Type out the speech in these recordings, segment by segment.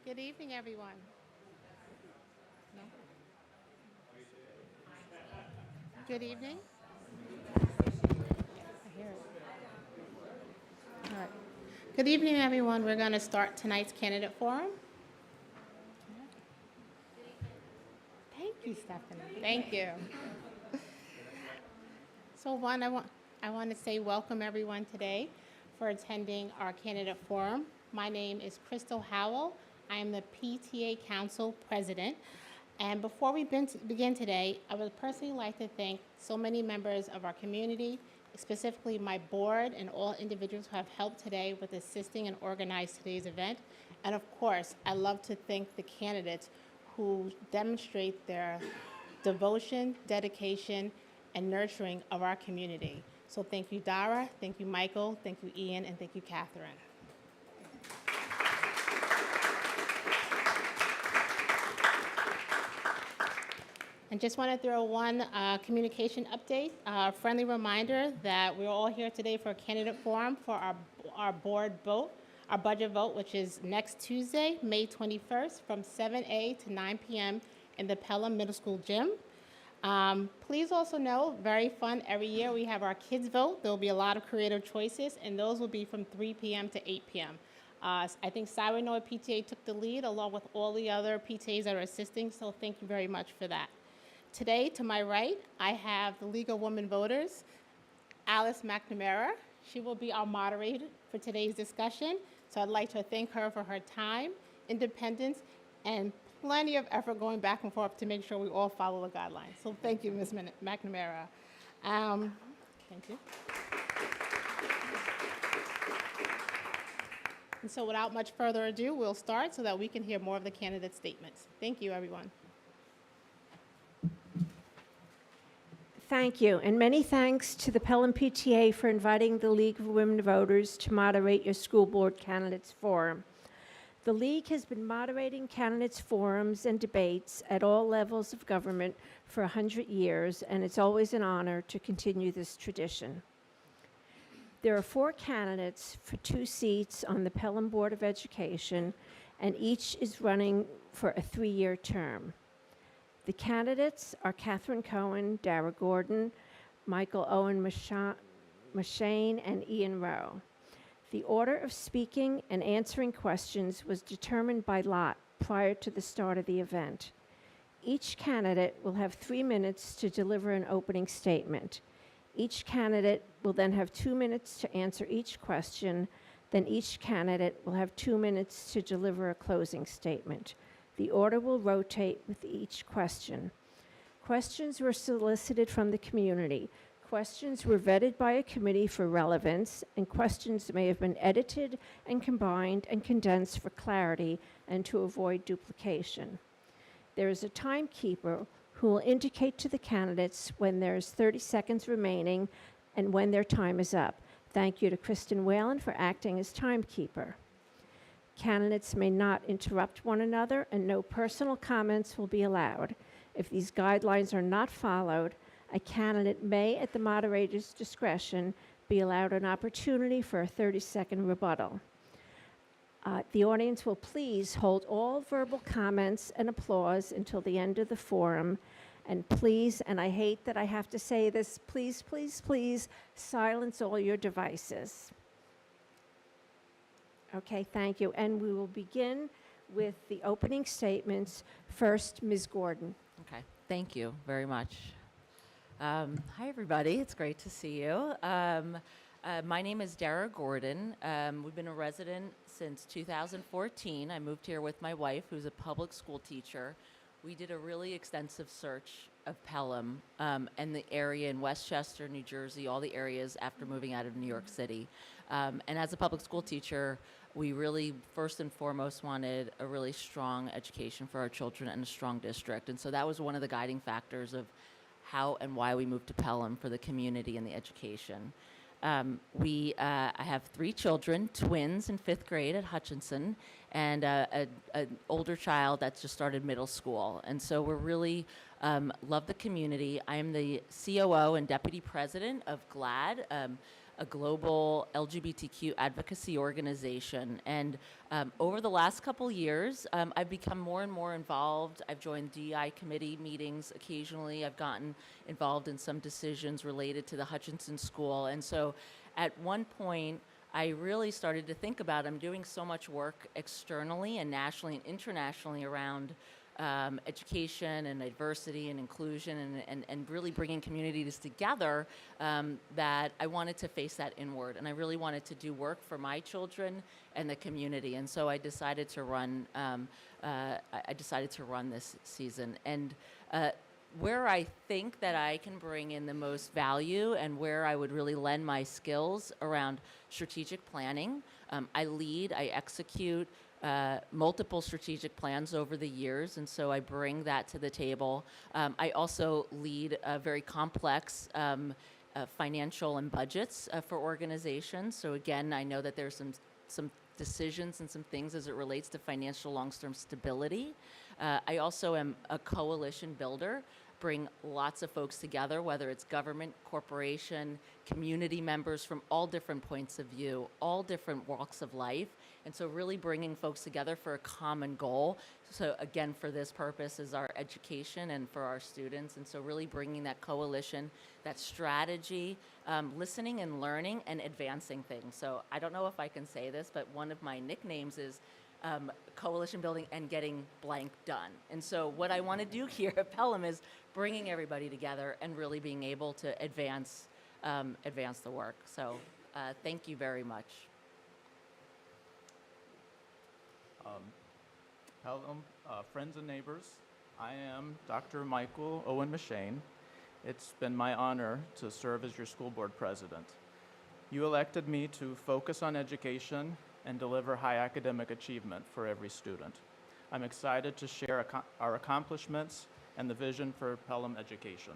Good evening, everyone. No? Good evening. I hear it. All right. Good evening, everyone. We're going to start tonight's candidate forum. Thank you, Stephanie. Thank you. So, I want to say welcome everyone today for attending our candidate forum. My name is Crystal Howell. I am the PTA Council President. And before we begin today, I would personally like to thank so many members of our community, specifically my board and all individuals who have helped today with assisting and organizing today's event. And of course, I love to thank the candidates who demonstrate their devotion, dedication, and nurturing of our community. So thank you, Dara, thank you, Michael, thank you, Ian, and thank you, Catherine. And just want to throw one communication update. Friendly reminder that we're all here today for a candidate forum for our board vote, our budget vote, which is next Tuesday, May 21st, from 7 to 9 p.m. in the Pelham Middle School gym. Please also know, very fun, every year we have our kids vote. There will be a lot of creative choices, and those will be from 3 p.m. to 8 p.m. I think Cyranoid PTA took the lead along with all the other PTAs that are assisting, so thank you very much for that. Today, to my right, I have the League of Women Voters, Alice McNamara. She will be our moderator for today's discussion, so I'd like to thank her for her time, independence, and plenty of effort going back and forth to make sure we all follow the guidelines. So thank you, Ms. McNamara. Thank you. And so without much further ado, we'll start so that we can hear more of the candidate statements. Thank you, everyone. Thank you, and many thanks to the Pelham PTA for inviting the League of Women Voters to moderate your school board candidates forum. The League has been moderating candidates forums and debates at all levels of government for 100 years, and it's always an honor to continue this tradition. There are 4 candidates for 2 seats on the Pelham Board of Education, and each is running for a 3-year term. The candidates are Catherine Cohen, Dara Gordon, Michael Owen Mashane, and Ian Rowe. The order of speaking and answering questions was determined by lot prior to the start of the event. Each candidate will have 3 minutes to deliver an opening statement. Each candidate will then have 2 minutes to answer each question. Then each candidate will have 2 minutes to deliver a closing statement. The order will rotate with each question. Questions were solicited from the community. Questions were vetted by a committee for relevance, and questions may have been edited and combined and condensed for clarity and to avoid duplication. There is a timekeeper who will indicate to the candidates when there's 30 seconds remaining and when their time is up. Thank you to Kristen Whalen for acting as timekeeper. Candidates may not interrupt one another, and no personal comments will be allowed. If these guidelines are not followed, a candidate may, at the moderator's discretion, be allowed an opportunity for a 30-second rebuttal. The audience will please hold all verbal comments and applause until the end of the forum. And please, and I hate that I have to say this, please, please, please silence all your devices. Okay, thank you. And we will begin with the opening statements. First, Ms. Gordon. Okay, thank you very much. Hi, everybody. It's great to see you. My name is Dara Gordon. We've been a resident since 2014. I moved here with my wife, who's a public school teacher. We did a really extensive search of Pelham and the area in Westchester, New Jersey, all the areas after moving out of New York City. And as a public school teacher, we really, first and foremost, wanted a really strong education for our children and a strong district. And so that was one of the guiding factors of how and why we moved to Pelham, for the community and the education. I have 3 children, twins in 5th grade at Hutchinson, and an older child that's just started middle school. And so we're really love the community. I am the COO and deputy president of GLAD, a global LGBTQ advocacy organization. And over the last couple years, I've become more and more involved. I've joined DEI committee meetings occasionally. I've gotten involved in some decisions related to the Hutchinson School. And so at one point, I really started to think about, I'm doing so much work externally and nationally and internationally around education and diversity and inclusion and really bringing communities together, that I wanted to face that inward. And I really wanted to do work for my children and the community. And so I decided to run, this season. And where I think that I can bring in the most value and where I would really lend my skills around strategic planning. I execute multiple strategic plans over the years, and so I bring that to the table. I also lead very complex financial and budgets for organizations. So again, I know that there's some decisions and some things as it relates to financial long-term stability. I also am a coalition builder, bring lots of folks together, whether it's government, corporation, community members from all different points of view, all different walks of life. And so really bringing folks together for a common goal. So again, for this purpose is our education and for our students. And so really bringing that coalition, that strategy, listening and learning and advancing things. So I don't know if I can say this, but one of my nicknames is coalition building and getting blank done. And so what I want to do here at Pelham is bringing everybody together and really being able to advance the work. So thank you very much. Pelham, friends and neighbors, I am Dr. Michael Owen Mashane. It's been my honor to serve as your school board president. You elected me to focus on education and deliver high academic achievement for every student. I'm excited to share our accomplishments and the vision for Pelham education.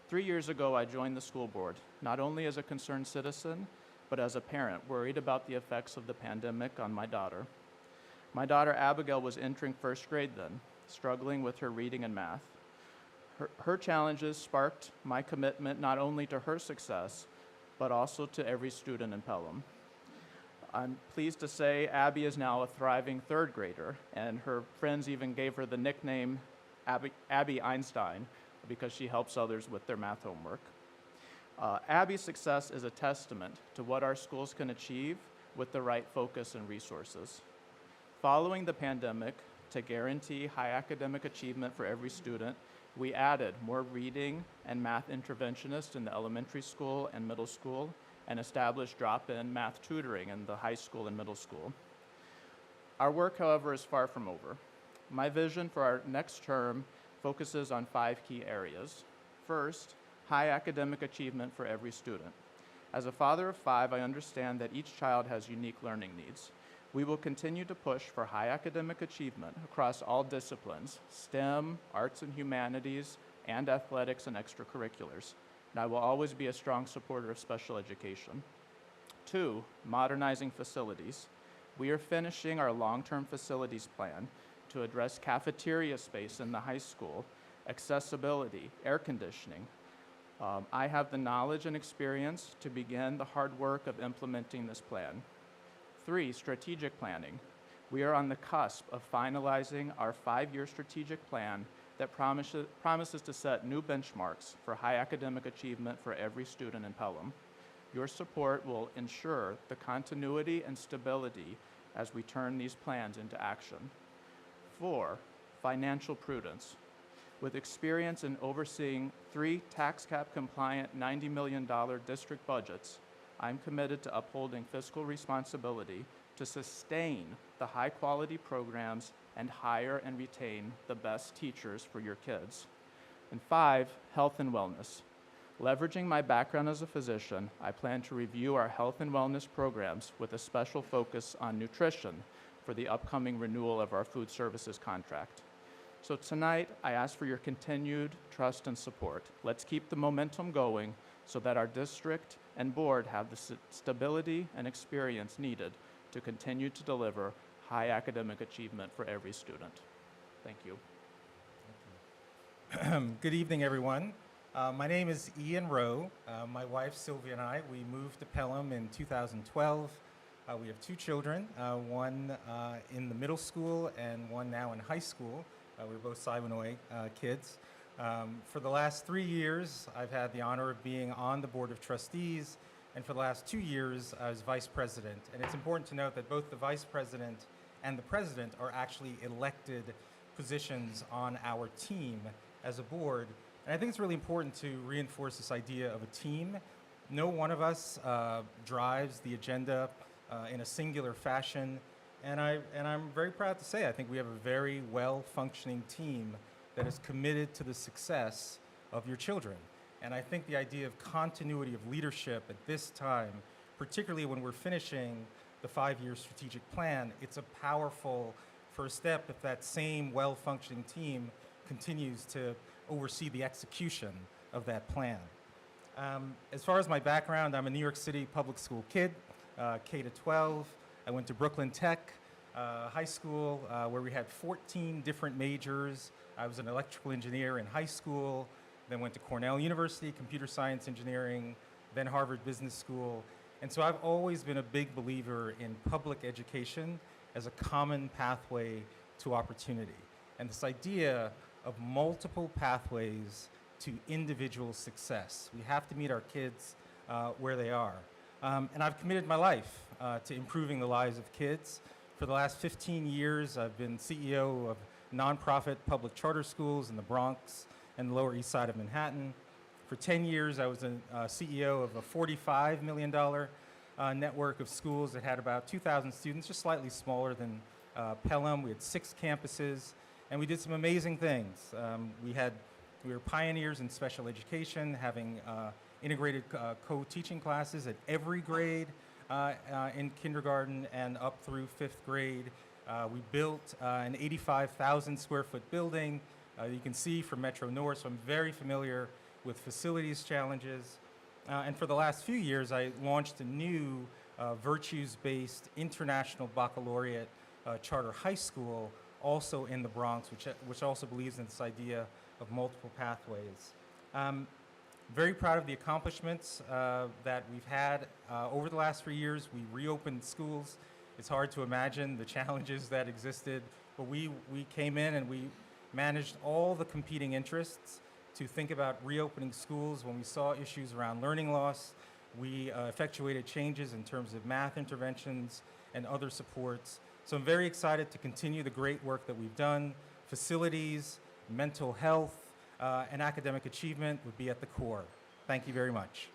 3 years ago, I joined the school board, not only as a concerned citizen, but as a parent worried about the effects of the pandemic on my daughter. My daughter Abigail was entering 1st grade then, struggling with her reading and math. Her challenges sparked my commitment not only to her success, but also to every student in Pelham. I'm pleased to say Abby is now a thriving 3rd grader, and her friends even gave her the nickname Abby Einstein because she helps others with their math homework. Abby's success is a testament to what our schools can achieve with the right focus and resources. Following the pandemic, to guarantee high academic achievement for every student, we added more reading and math interventionists in the elementary school and middle school, and established drop-in math tutoring in the high school and middle school. Our work, however, is far from over. My vision for our next term focuses on 5 key areas. First, high academic achievement for every student. As a father of 5, I understand that each child has unique learning needs. We will continue to push for high academic achievement across all disciplines, STEM, arts and humanities, and athletics and extracurriculars. And I will always be a strong supporter of special education. 2, modernizing facilities. We are finishing our long-term facilities plan to address cafeteria space in the high school, accessibility, air conditioning. I have the knowledge and experience to begin the hard work of implementing this plan. 3, strategic planning. We are on the cusp of finalizing our 5-year strategic plan that promises to set new benchmarks for high academic achievement for every student in Pelham. Your support will ensure the continuity and stability as we turn these plans into action. 4, financial prudence. With experience in overseeing 3 tax cap compliant $90 million district budgets, I'm committed to upholding fiscal responsibility to sustain the high quality programs and hire and retain the best teachers for your kids. And 5, health and wellness. Leveraging my background as a physician, I plan to review our health and wellness programs with a special focus on nutrition for the upcoming renewal of our food services contract. So tonight, I ask for your continued trust and support. Let's keep the momentum going so that our district and board have the stability and experience needed to continue to deliver high academic achievement for every student. Thank you. Good evening, everyone. My name is Ian Rowe. My wife, Sylvia, and I, we moved to Pelham in 2012. We have 2 children, one in the middle school and one now in high school. We're both Siwanoy kids. For the last 3 years, I've had the honor of being on the Board of Trustees, and for the last 2 years, I was Vice President. And it's important to note that both the Vice President and the President are actually elected positions on our team as a board. And I think it's really important to reinforce this idea of a team. No one of us drives the agenda in a singular fashion. And I'm very proud to say I think we have a very well-functioning team that is committed to the success of your children. And I think the idea of continuity of leadership at this time, particularly when we're finishing the 5-year strategic plan, it's a powerful first step if that same well-functioning team continues to oversee the execution of that plan. As far as my background, I'm a New York City public school kid, K to 12. I went to Brooklyn Tech High School, where we had 14 different majors. I was an electrical engineer in high school, then went to Cornell University, computer science engineering, then Harvard Business School. And so I've always been a big believer in public education as a common pathway to opportunity. And this idea of multiple pathways to individual success. We have to meet our kids where they are. And I've committed my life to improving the lives of kids. For the last 15 years, I've been CEO of nonprofit public charter schools in the Bronx and the Lower East Side of Manhattan. For 10 years, I was a CEO of a $45 million network of schools that had about 2,000 students, just slightly smaller than Pelham. We had 6 campuses, and we did some amazing things. We were pioneers in special education, having integrated co-teaching classes at every grade in kindergarten and up through 5th grade. We built an 85,000 square foot building. You can see from Metro North, so I'm very familiar with facilities challenges. And for the last few years, I launched a new virtues-based international baccalaureate charter high school, also in the Bronx, which also believes in this idea of multiple pathways. Very proud of the accomplishments that we've had over the last 3 years. We reopened schools. It's hard to imagine the challenges that existed, but we came in and we managed all the competing interests to think about reopening schools. When we saw issues around learning loss, we effectuated changes in terms of math interventions and other supports. So I'm very excited to continue the great work that we've done. Facilities, mental health, and academic achievement would be at the core. Thank you very much.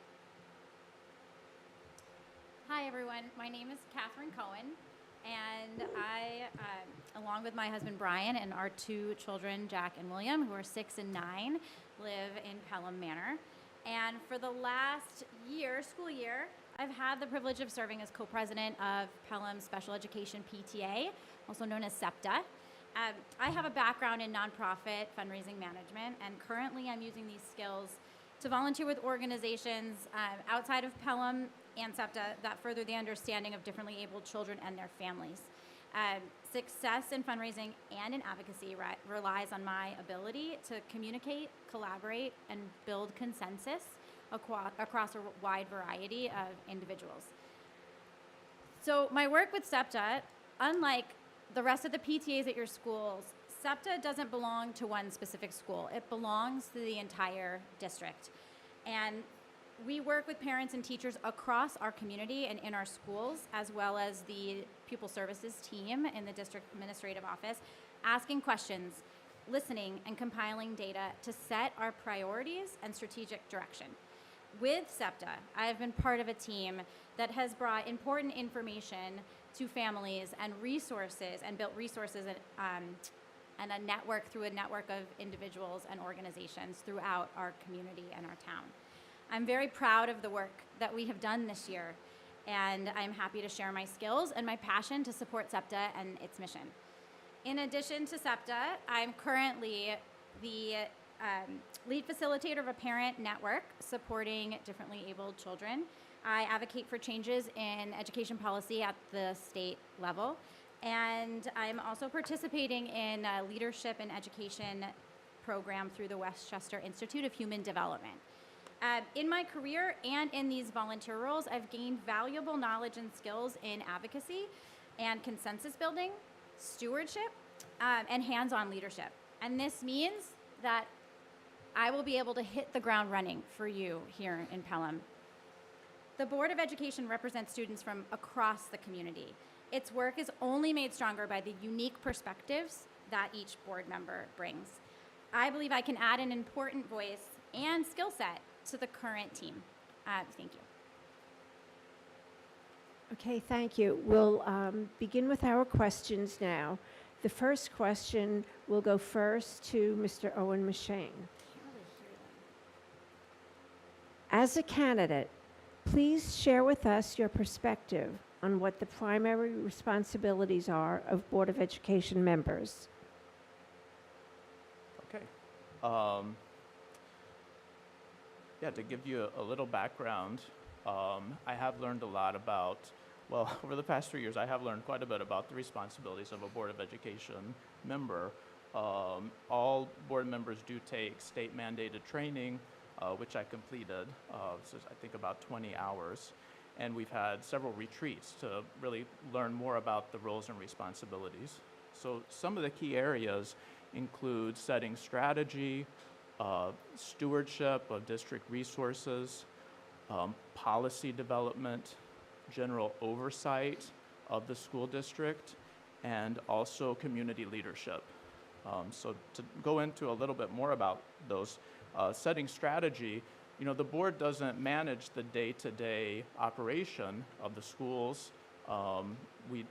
Hi, everyone. My name is Catherine Cohen, and I, along with my husband Brian and our 2 children, Jack and William, who are 6 and 9, live in Pelham Manor. And for the last school year, I've had the privilege of serving as co-president of Pelham Special Education PTA, also known as SEPTA. I have a background in nonprofit fundraising management, and currently I'm using these skills to volunteer with organizations outside of Pelham and SEPTA that further the understanding of differently abled children and their families. Success in fundraising and in advocacy relies on my ability to communicate, collaborate, and build consensus across a wide variety of individuals. So my work with SEPTA, unlike the rest of the PTAs at your schools, SEPTA doesn't belong to one specific school. It belongs to the entire district. And we work with parents and teachers across our community and in our schools, as well as the pupil services team in the district administrative office, asking questions, listening, and compiling data to set our priorities and strategic direction. With SEPTA, I have been part of a team that has brought important information to families and resources, and built resources and a network through a network of individuals and organizations throughout our community and our town. I'm very proud of the work that we have done this year, and I'm happy to share my skills and my passion to support SEPTA and its mission. In addition to SEPTA, I'm currently the lead facilitator of a parent network supporting differently abled children. I advocate for changes in education policy at the state level. And I'm also participating in a leadership and education program through the Westchester Institute of Human Development. In my career and in these volunteer roles, I've gained valuable knowledge and skills in advocacy and consensus building, stewardship, and hands-on leadership. And this means that I will be able to hit the ground running for you here in Pelham. The Board of Education represents students from across the community. Its work is only made stronger by the unique perspectives that each board member brings. I believe I can add an important voice and skill set to the current team. Thank you. Okay, thank you. We'll begin with our questions now. The first question will go first to Mr. Owen Mashane. As a candidate, please share with us your perspective on what the primary responsibilities are of Board of Education members. Okay. To give you a little background, I have learned a lot about, well, over the past 3 years, I have learned quite a bit about the responsibilities of a Board of Education member. All board members do take state mandated training, which I completed, so I think about 20 hours. And we've had several retreats to really learn more about the roles and responsibilities. So some of the key areas include setting strategy, stewardship of district resources, policy development, general oversight of the school district, and also community leadership. So to go into a little bit more about those, setting strategy, the board doesn't manage the day-to-day operation of the schools. We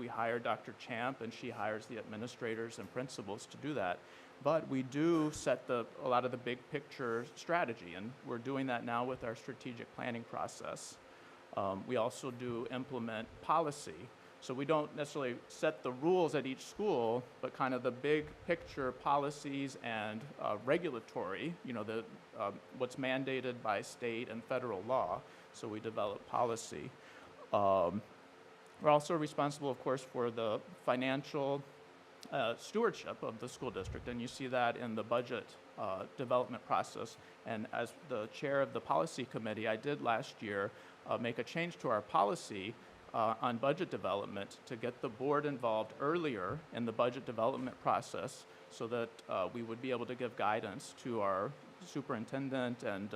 hire Dr. Champ, and she hires the administrators and principals to do that. But we do set a lot of the big picture strategy, and we're doing that now with our strategic planning process. We also do implement policy. So we don't necessarily set the rules at each school, but kind of the big picture policies and regulatory, what's mandated by state and federal law. So we develop policy. We're also responsible, of course, for the financial stewardship of the school district, and you see that in the budget development process. And as the chair of the policy committee, I did last year make a change to our policy on budget development to get the board involved earlier in the budget development process so that we would be able to give guidance to our superintendent and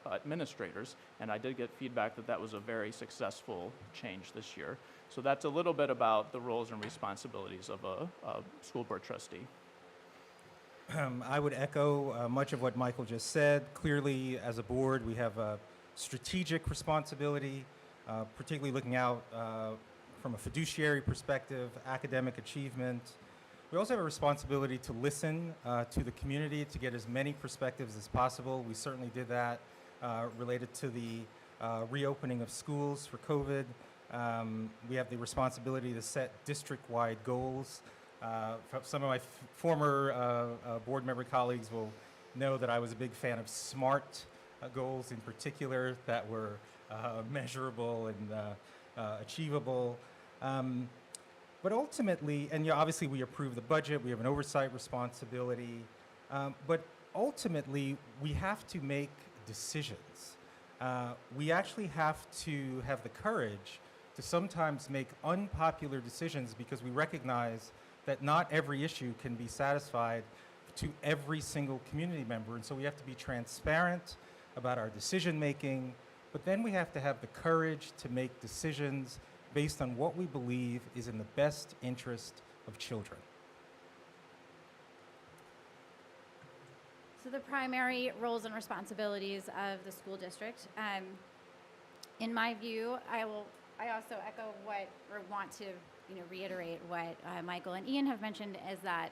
administrators. And I did get feedback that that was a very successful change this year. So that's a little bit about the roles and responsibilities of a school board trustee. I would echo much of what Michael just said. Clearly, as a board, we have a strategic responsibility, particularly looking out from a fiduciary perspective, academic achievement. We also have a responsibility to listen to the community to get as many perspectives as possible. We certainly did that related to the reopening of schools for COVID. We have the responsibility to set district-wide goals. Some of my former board member colleagues will know that I was a big fan of SMART goals in particular that were measurable and achievable. But ultimately, and obviously we approve the budget, we have an oversight responsibility, but ultimately we have to make decisions. We actually have to have the courage to sometimes make unpopular decisions because we recognize that not every issue can be satisfied to every single community member. And so we have to be transparent about our decision making, but then we have to have the courage to make decisions based on what we believe is in the best interest of children. So the primary roles and responsibilities of the school district, in my view, I also echo or want to reiterate what Michael and Ian have mentioned, is that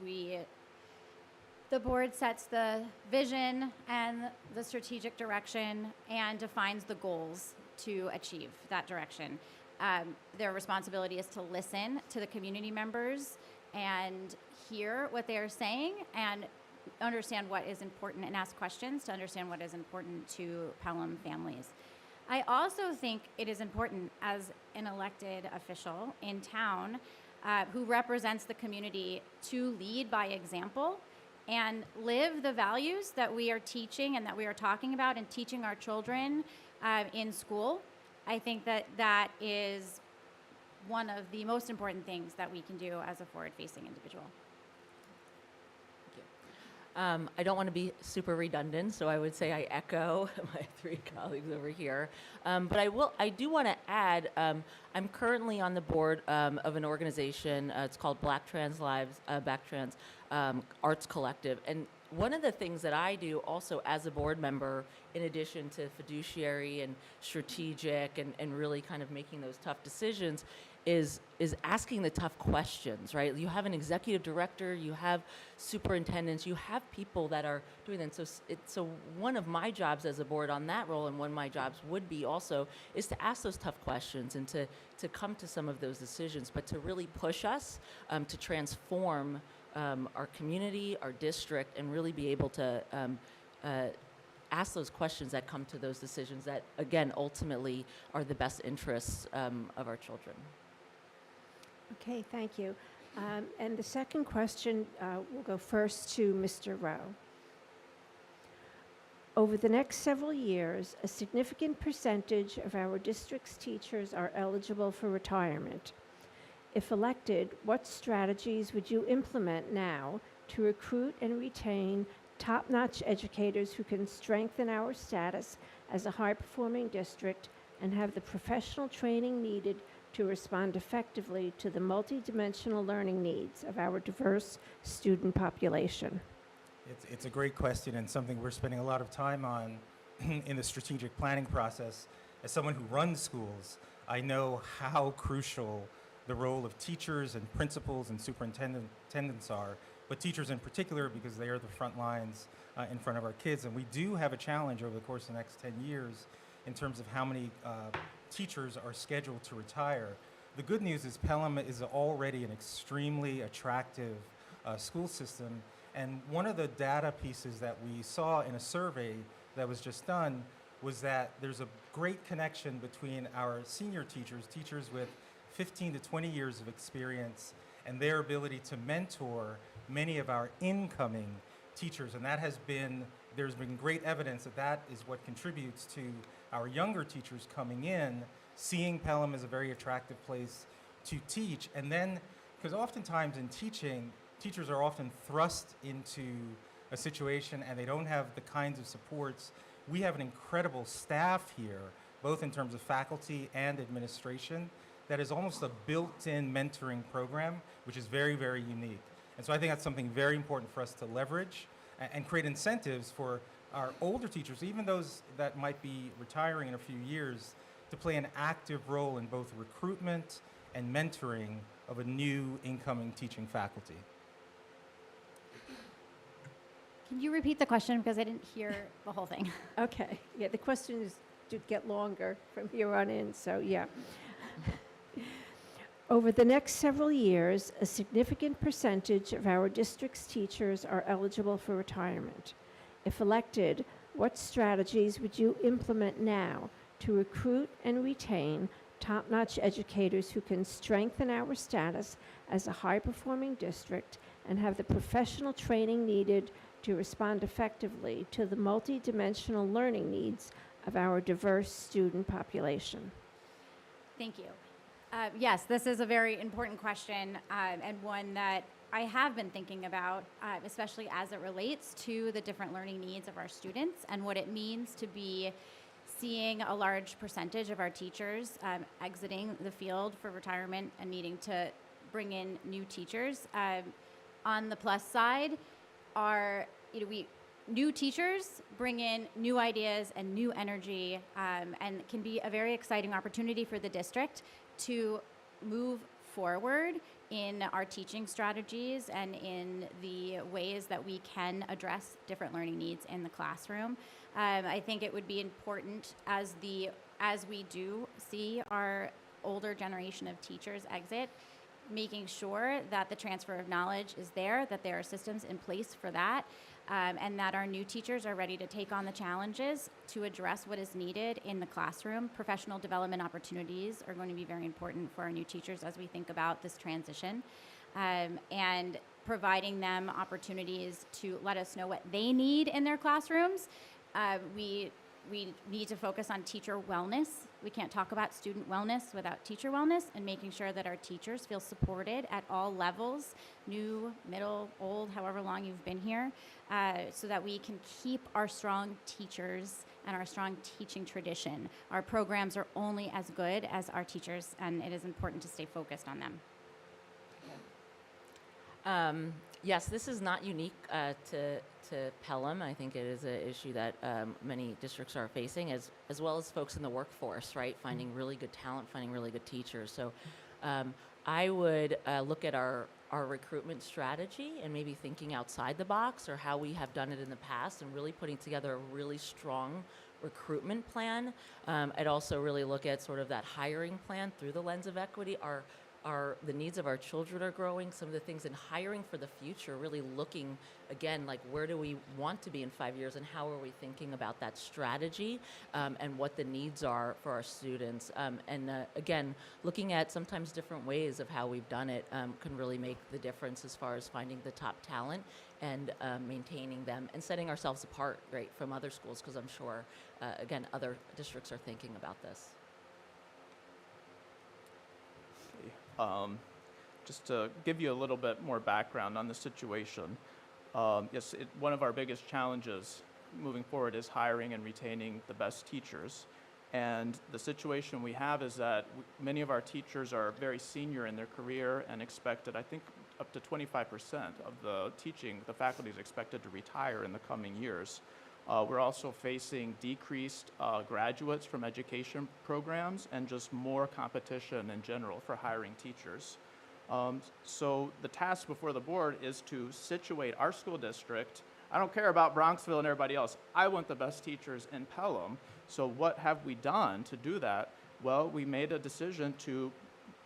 the board sets the vision and the strategic direction and defines the goals to achieve that direction. Their responsibility is to listen to the community members and hear what they are saying and understand what is important and ask questions to understand what is important to Pelham families. I also think it is important as an elected official in town who represents the community to lead by example and live the values that we are teaching and that we are talking about and teaching our children in school. I think that is one of the most important things that we can do as a forward-facing individual. I don't want to be super redundant, so I would say I echo my three colleagues over here. But I do want to add, I'm currently on the board of an organization. It's called Black Trans Lives, Back Trans Arts Collective. And one of the things that I do also as a board member, in addition to fiduciary and strategic and really kind of making those tough decisions, is asking the tough questions, right? You have an executive director, you have superintendents, you have people that are doing that. So one of my jobs as a board on that role, and one of my jobs would be also, is to ask those tough questions and to come to some of those decisions, but to really push us to transform our community, our district, and really be able to ask those questions that come to those decisions that, again, ultimately are the best interests of our children. Okay, thank you. And the second question will go first to Mr. Rowe. Over the next several years, a significant percentage of our district's teachers are eligible for retirement. If elected, what strategies would you implement now to recruit and retain top-notch educators who can strengthen our status as a high-performing district and have the professional training needed to respond effectively to the multidimensional learning needs of our diverse student population? It's a great question and something we're spending a lot of time on in the strategic planning process. As someone who runs schools, I know how crucial the role of teachers and principals and superintendents are, but teachers in particular because they are the front lines in front of our kids. And we do have a challenge over the course of the next 10 years in terms of how many teachers are scheduled to retire. The good news is Pelham is already an extremely attractive school system. And one of the data pieces that we saw in a survey that was just done was that there's a great connection between our senior teachers with 15 to 20 years of experience, and their ability to mentor many of our incoming teachers. And there's been great evidence that is what contributes to our younger teachers coming in, seeing Pelham as a very attractive place to teach. And then, because oftentimes in teaching, teachers are often thrust into a situation and they don't have the kinds of supports. We have an incredible staff here, both in terms of faculty and administration, that is almost a built-in mentoring program, which is very, very unique. And so I think that's something very important for us to leverage and create incentives for our older teachers, even those that might be retiring in a few years, to play an active role in both recruitment and mentoring of a new incoming teaching faculty. Can you repeat the question because I didn't hear the whole thing? Okay, yeah, the question is to get longer from here on in, so yeah. Over the next several years, a significant percentage of our district's teachers are eligible for retirement. If elected, what strategies would you implement now to recruit and retain top-notch educators who can strengthen our status as a high-performing district and have the professional training needed to respond effectively to the multidimensional learning needs of our diverse student population? Thank you. Yes, this is a very important question and one that I have been thinking about, especially as it relates to the different learning needs of our students and what it means to be seeing a large percentage of our teachers exiting the field for retirement and needing to bring in new teachers. On the plus side, new teachers bring in new ideas and new energy and can be a very exciting opportunity for the district to move forward in our teaching strategies and in the ways that we can address different learning needs in the classroom. I think it would be important as we do see our older generation of teachers exit, making sure that the transfer of knowledge is there, that there are systems in place for that, and that our new teachers are ready to take on the challenges to address what is needed in the classroom. Professional development opportunities are going to be very important for our new teachers as we think about this transition, and providing them opportunities to let us know what they need in their classrooms. We need to focus on teacher wellness. We can't talk about student wellness without teacher wellness, and making sure that our teachers feel supported at all levels, new, middle, old, however long you've been here, so that we can keep our strong teachers and our strong teaching tradition. Our programs are only as good as our teachers, and it is important to stay focused on them. Yes, this is not unique to Pelham. I think it is an issue that many districts are facing, as well as folks in the workforce, right? Finding really good talent, finding really good teachers. So I would look at our recruitment strategy and maybe thinking outside the box, or how we have done it in the past, and really putting together a really strong recruitment plan. I'd also really look at sort of that hiring plan through the lens of equity. The needs of our children are growing. Some of the things in hiring for the future, really looking, again, like where do we want to be in 5 years, and how are we thinking about that strategy, and what the needs are for our students. Again, looking at sometimes different ways of how we've done it can really make the difference as far as finding the top talent and maintaining them and setting ourselves apart, right, from other schools, because I'm sure, again, other districts are thinking about this. Just to give you a little bit more background on the situation, yes, one of our biggest challenges moving forward is hiring and retaining the best teachers. And the situation we have is that many of our teachers are very senior in their career and expected, I think, up to 25% of the faculty is expected to retire in the coming years. We're also facing decreased graduates from education programs and just more competition in general for hiring teachers. So the task before the board is to situate our school district. I don't care about Bronxville and everybody else. I want the best teachers in Pelham. So what have we done to do that? Well, we made a decision to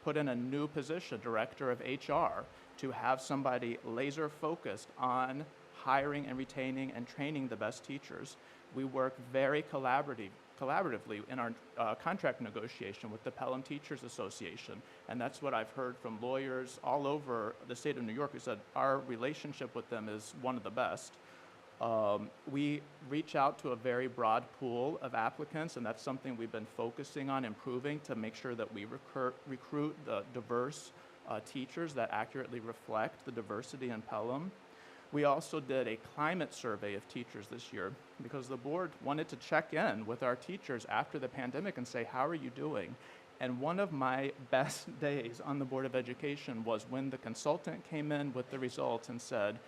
put in a new position, director of HR, to have somebody laser focused on hiring and retaining and training the best teachers. We work very collaboratively in our contract negotiation with the Pelham Teachers Association, and that's what I've heard from lawyers all over the state of New York who said our relationship with them is one of the best. We reach out to a very broad pool of applicants, and that's something we've been focusing on improving to make sure that we recruit the diverse teachers that accurately reflect the diversity in Pelham. We also did a climate survey of teachers this year because the board wanted to check in with our teachers after the pandemic and say, how are you doing? And one of my best days on the Board of Education was when the consultant came in with the results and said,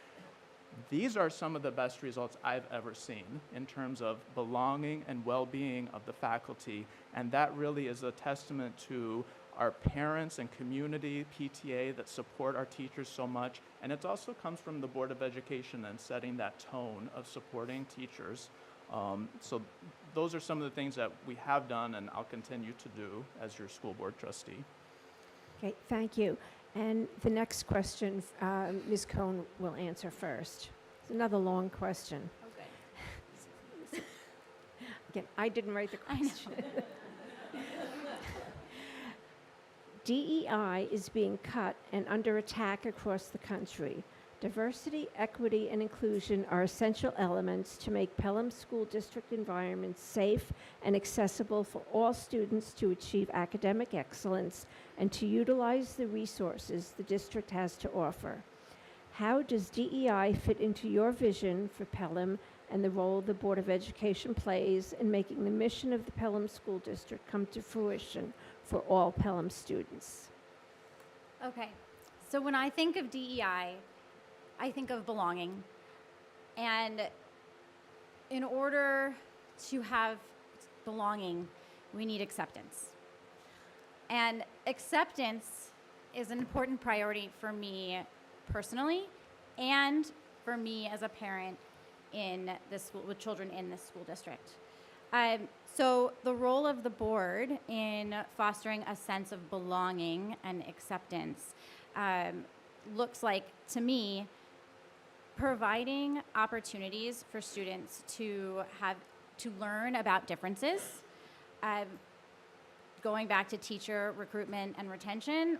these are some of the best results I've ever seen in terms of belonging and well-being of the faculty. And that really is a testament to our parents and community, PTA, that support our teachers so much. And it also comes from the Board of Education and setting that tone of supporting teachers. So those are some of the things that we have done and I'll continue to do as your school board trustee. Okay, thank you. And the next question, Ms. Cohn will answer first. It's another long question. Okay. Again, I didn't write the question. DEI is being cut and under attack across the country. Diversity, equity, and inclusion are essential elements to make Pelham School District environments safe and accessible for all students to achieve academic excellence and to utilize the resources the district has to offer. How does DEI fit into your vision for Pelham and the role the Board of Education plays in making the mission of the Pelham School District come to fruition for all Pelham students? Okay, so when I think of DEI, I think of belonging. And in order to have belonging, we need acceptance. And acceptance is an important priority for me personally and for me as a parent in the school with children in this school district. So the role of the board in fostering a sense of belonging and acceptance looks like, to me, providing opportunities for students to learn about differences. Going back to teacher recruitment and retention,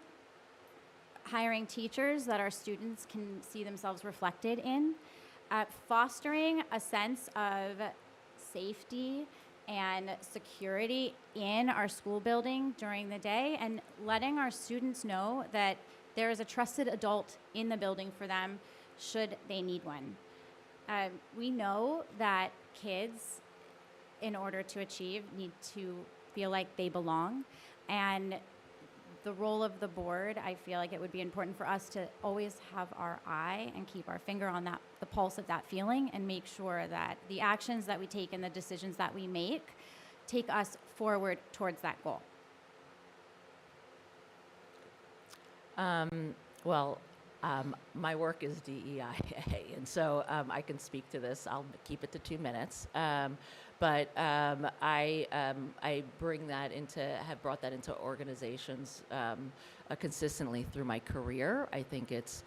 hiring teachers that our students can see themselves reflected in, fostering a sense of safety and security in our school building during the day, and letting our students know that there is a trusted adult in the building for them should they need one. We know that kids, in order to achieve, need to feel like they belong, and the role of the board, I feel like it would be important for us to always have our eye and keep our finger on the pulse of that feeling, and make sure that the actions that we take and the decisions that we make take us forward towards that goal. My work is DEIA, and so I can speak to this. I'll keep it to 2 minutes. But I bring that have brought that into organizations consistently through my career. I think it's,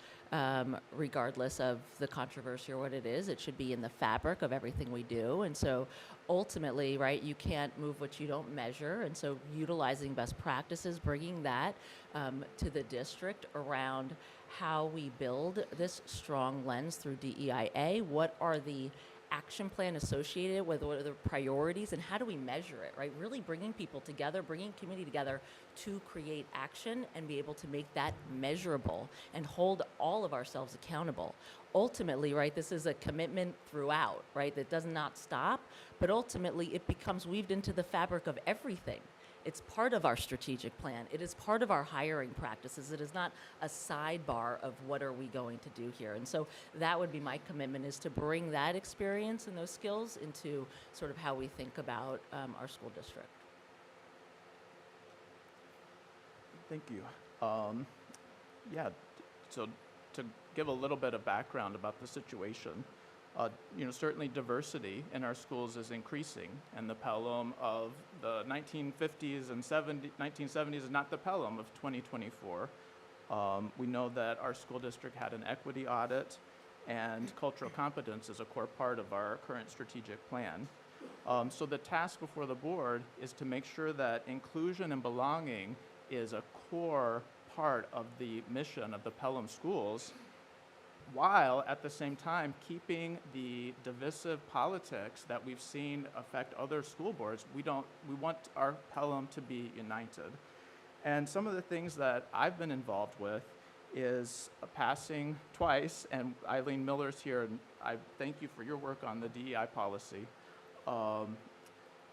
regardless of the controversy or what it is, it should be in the fabric of everything we do. And so ultimately, right, you can't move what you don't measure. And so utilizing best practices, bringing that to the district around how we build this strong lens through DEIA. What are the action plan associated with, what are the priorities, and how do we measure it, right? Really bringing people together, bringing community together to create action and be able to make that measurable and hold all of ourselves accountable. Ultimately, right, this is a commitment throughout, right, that does not stop, but ultimately it becomes weaved into the fabric of everything. It's part of our strategic plan. It is part of our hiring practices. It is not a sidebar of what are we going to do here. And so that would be my commitment, is to bring that experience and those skills into sort of how we think about our school district. Thank you. Yeah, so to give a little bit of background about the situation, certainly diversity in our schools is increasing, and the Pelham of the 1950s and 1970s is not the Pelham of 2024. We know that our school district had an equity audit, and cultural competence is a core part of our current strategic plan. So the task before the board is to make sure that inclusion and belonging is a core part of the mission of the Pelham schools, while at the same time keeping the divisive politics that we've seen affect other school boards. We want our Pelham to be united. And some of the things that I've been involved with is passing twice, and Eileen Miller's here, and I thank you for your work on the DEI policy.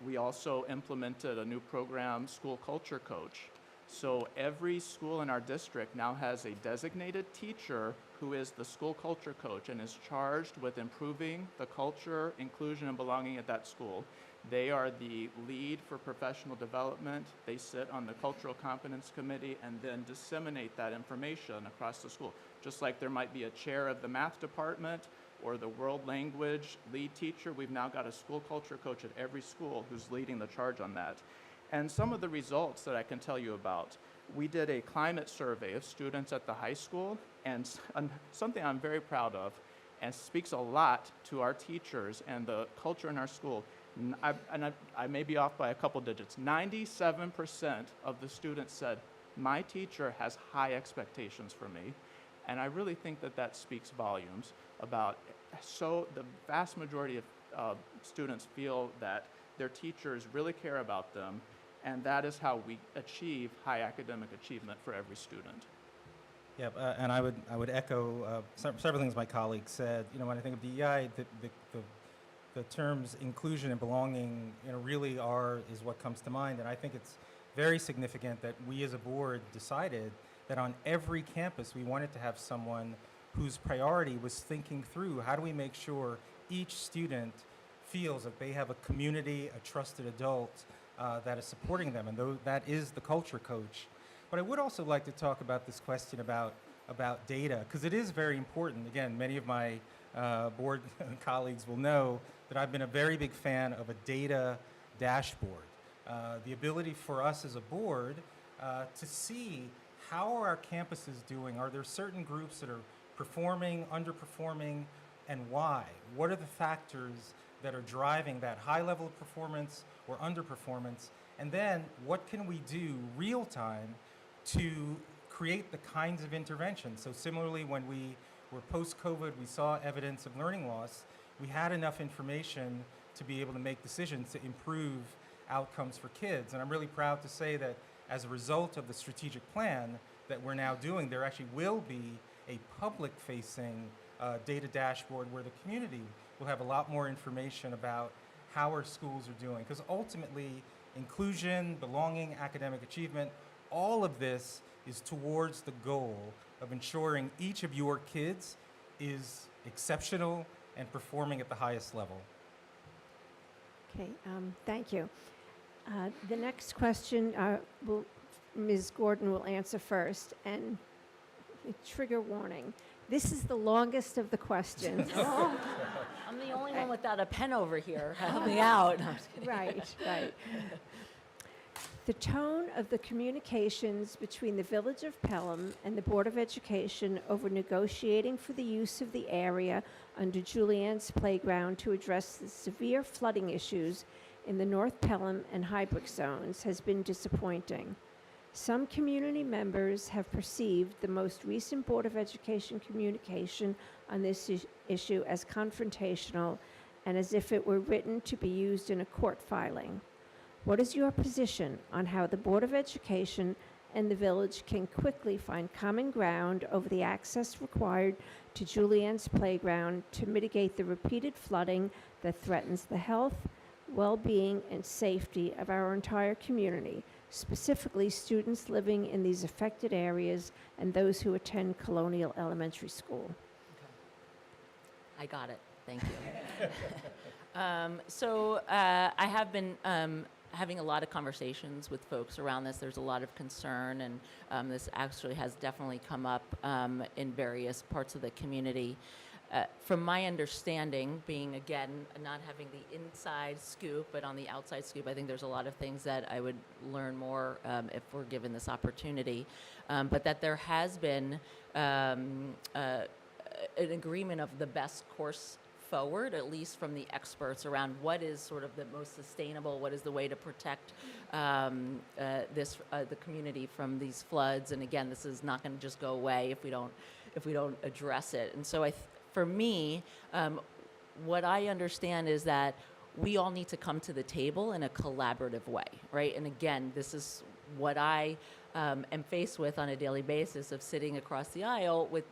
We also implemented a new program, School Culture Coach. So every school in our district now has a designated teacher who is the school culture coach and is charged with improving the culture, inclusion, and belonging at that school. They are the lead for professional development. They sit on the cultural competence committee and then disseminate that information across the school. Just like there might be a chair of the math department or the world language lead teacher, we've now got a school culture coach at every school who's leading the charge on that. And some of the results that I can tell you about, we did a climate survey of students at the high school, and something I'm very proud of and speaks a lot to our teachers and the culture in our school. I may be off by a couple digits. 97% of the students said, my teacher has high expectations for me. And I really think that that speaks volumes about, so the vast majority of students feel that their teachers really care about them, and that is how we achieve high academic achievement for every student. Yeah, and I would echo several things my colleagues said. When I think of DEI, the terms inclusion and belonging, really is what comes to mind. And I think it's very significant that we as a board decided that on every campus we wanted to have someone whose priority was thinking through how do we make sure each student feels that they have a community, a trusted adult that is supporting them, and that is the culture coach. But I would also like to talk about this question about data, because it is very important. Again, many of my board colleagues will know that I've been a very big fan of a data dashboard. The ability for us as a board to see how are our campuses doing? Are there certain groups that are performing, underperforming, and why? What are the factors that are driving that high level of performance or underperformance? And then what can we do real time to create the kinds of interventions? So similarly, when we were post-COVID, we saw evidence of learning loss, we had enough information to be able to make decisions to improve outcomes for kids. And I'm really proud to say that as a result of the strategic plan that we're now doing, there actually will be a public-facing data dashboard where the community will have a lot more information about how our schools are doing. Because ultimately, inclusion, belonging, academic achievement, all of this is towards the goal of ensuring each of your kids is exceptional and performing at the highest level. Okay, thank you. The next question, Ms. Gordon will answer first, and trigger warning. This is the longest of the questions. I'm the only one without a pen over here. Help me out. No, I'm just kidding. Right. The tone of the communications between the Village of Pelham and the Board of Education over negotiating for the use of the area under Julianne's playground to address the severe flooding issues in the North Pelham and Highbrook zones has been disappointing. Some community members have perceived the most recent Board of Education communication on this issue as confrontational and as if it were written to be used in a court filing. What is your position on how the Board of Education and the village can quickly find common ground over the access required to Julianne's playground to mitigate the repeated flooding that threatens the health, well-being, and safety of our entire community, specifically students living in these affected areas and those who attend Colonial Elementary School? I got it. Thank you. I have been having a lot of conversations with folks around this. There's a lot of concern, and this actually has definitely come up in various parts of the community. From my understanding, being, again, not having the inside scoop, but on the outside scoop, I think there's a lot of things that I would learn more if we're given this opportunity. But that there has been an agreement of the best course forward, at least from the experts, around what is sort of the most sustainable, what is the way to protect the community from these floods. And again, this is not going to just go away if we don't address it. And so for me, what I understand is that we all need to come to the table in a collaborative way, right? And again, this is what I am faced with on a daily basis of sitting across the aisle with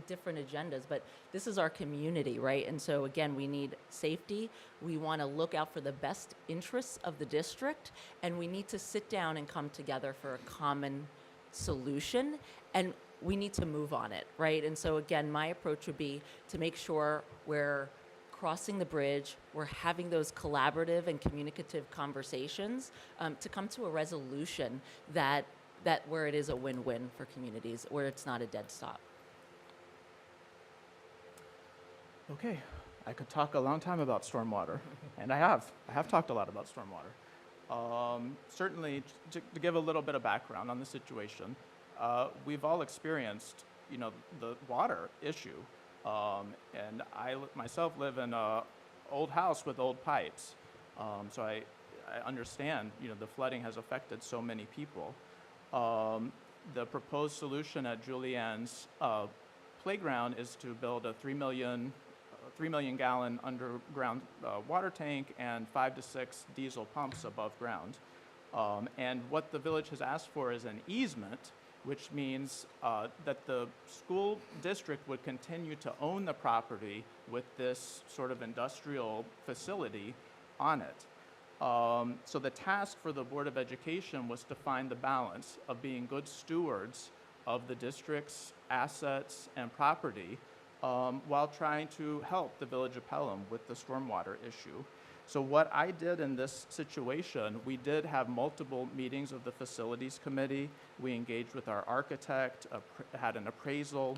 different agendas, but this is our community, right? And so again, we need safety. We want to look out for the best interests of the district, and we need to sit down and come together for a common solution, and we need to move on it, right? And so again, my approach would be to make sure we're crossing the bridge, we're having those collaborative and communicative conversations to come to a resolution that where it is a win-win for communities, where it's not a dead stop. Okay, I could talk a long time about stormwater, and I have talked a lot about stormwater. Certainly, to give a little bit of background on the situation, we've all experienced, the water issue. And I myself live in an old house with old pipes. So I understand, the flooding has affected so many people. The proposed solution at Julianne's playground is to build a 3 million gallon underground water tank and 5 to 6 diesel pumps above ground. And what the village has asked for is an easement, which means that the school district would continue to own the property with this sort of industrial facility on it. So the task for the Board of Education was to find the balance of being good stewards of the district's assets and property while trying to help the Village of Pelham with the stormwater issue. So what I did in this situation, we did have multiple meetings of the facilities committee. We engaged with our architect, had an appraisal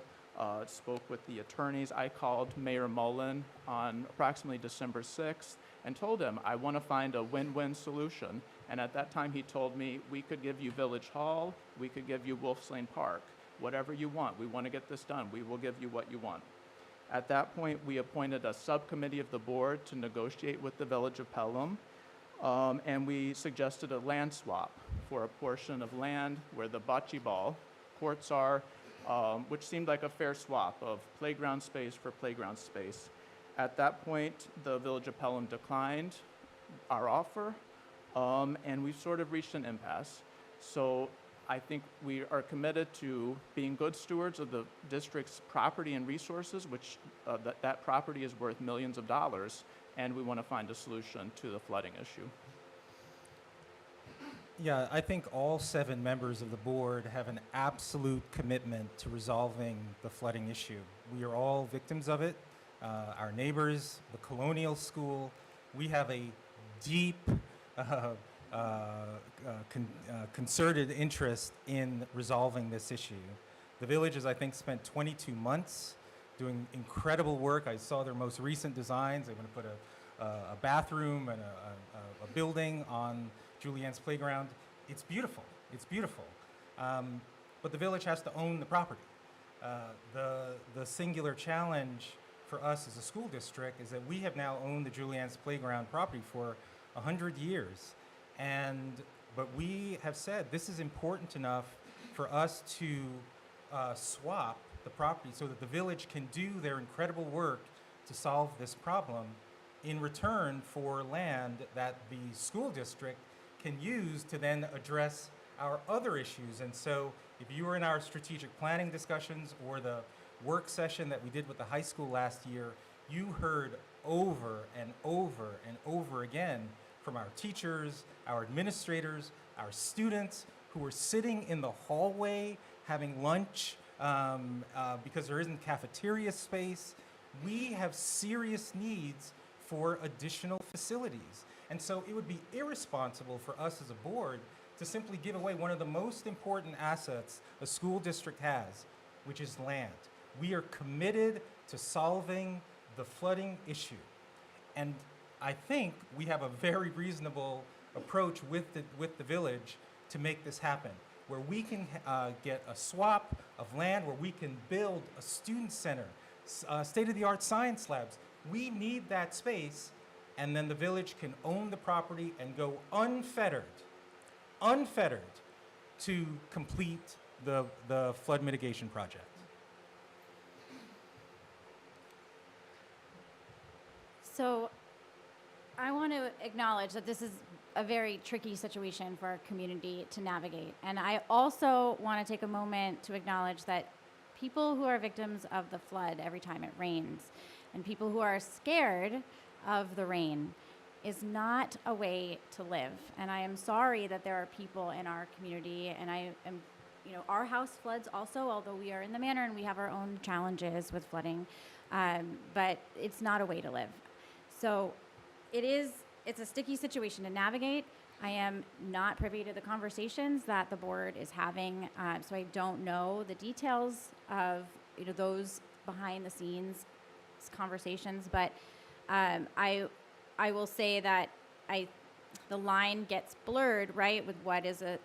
spoke with the attorneys. I called Mayor Mullen on approximately December 6th and told him I want to find a win-win solution. And at that time, he told me we could give you Village Hall, we could give you Wolf's Lane Park, whatever you want. We want to get this done. We will give you what you want. At that point, we appointed a subcommittee of the board to negotiate with the Village of Pelham, and we suggested a land swap for a portion of land where the bocce ball courts are, which seemed like a fair swap of playground space for playground space. At that point, the Village of Pelham declined our offer, and we've sort of reached an impasse. So I think we are committed to being good stewards of the district's property and resources, which that property is worth millions of dollars, and we want to find a solution to the flooding issue. Yeah, I think all 7 members of the board have an absolute commitment to resolving the flooding issue. We are all victims of it. Our neighbors, the Colonial School, we have a deep concerted interest in resolving this issue. The village has, I think, spent 22 months doing incredible work. I saw their most recent designs. They're going to put a bathroom and a building on Julianne's playground. It's beautiful. It's beautiful. But the village has to own the property. The singular challenge for us as a school district is that we have now owned the Julianne's playground property for 100 years. But we have said this is important enough for us to swap the property so that the village can do their incredible work to solve this problem in return for land that the school district can use to then address our other issues. And so if you were in our strategic planning discussions or the work session that we did with the high school last year, you heard over and over and over again from our teachers, our administrators, our students who were sitting in the hallway having lunch because there isn't cafeteria space. We have serious needs for additional facilities. And so it would be irresponsible for us as a board to simply give away one of the most important assets a school district has, which is land. We are committed to solving the flooding issue. And I think we have a very reasonable approach with the village to make this happen, where we can get a swap of land, where we can build a student center, state-of-the-art science labs. We need that space, and then the village can own the property and go unfettered to complete the flood mitigation project. So I want to acknowledge that this is a very tricky situation for our community to navigate. And I also want to take a moment to acknowledge that people who are victims of the flood every time it rains and people who are scared of the rain is not a way to live. And I am sorry that there are people in our community, and I am, our house floods also, although we are in the manor and we have our own challenges with flooding, but it's not a way to live. So it's a sticky situation to navigate. I am not privy to the conversations that the board is having, so I don't know the details of those behind the scenes conversations, but I will say that the line gets blurred, right, with what is a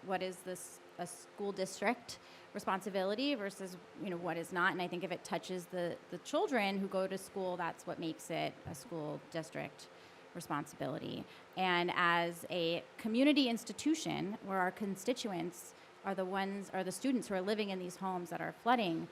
school district responsibility versus what is not. And I think if it touches the children who go to school, that's what makes it a school district responsibility. And as a community institution where our constituents are the students who are living in these homes that are flooding,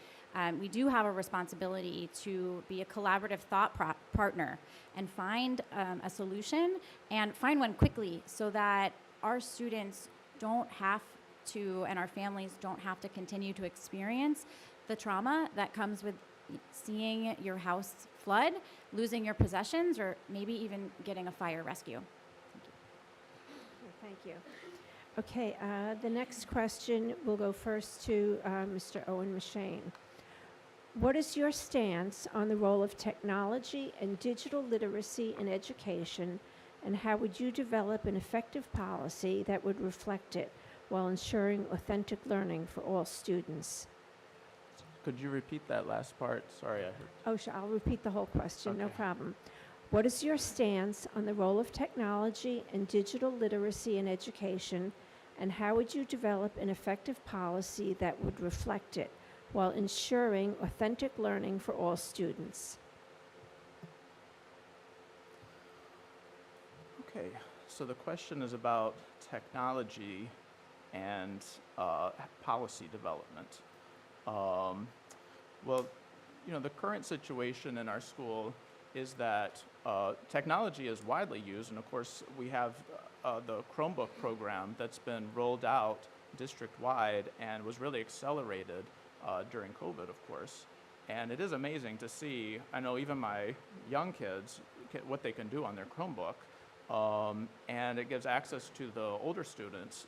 we do have a responsibility to be a collaborative thought partner and find a solution, and find one quickly so that our students don't have to, and our families don't have to continue to experience the trauma that comes with seeing your house flood, losing your possessions, or maybe even getting a fire rescue. Thank you. Okay, the next question will go first to Mr. Owen Mashane. What is your stance on the role of technology and digital literacy in education, and how would you develop an effective policy that would reflect it while ensuring authentic learning for all students? Could you repeat that last part? Sorry, I heard. Oh, sure, I'll repeat the whole question, no Okay. problem. What is your stance on the role of technology and digital literacy in education, and how would you develop an effective policy that would reflect it while ensuring authentic learning for all students? Okay, so the question is about technology and policy development. Well, the current situation in our school is that technology is widely used, and of course we have the Chromebook program that's been rolled out district-wide and was really accelerated during COVID, of course. And it is amazing to see, I know even my young kids, what they can do on their Chromebook. And it gives access to the older students,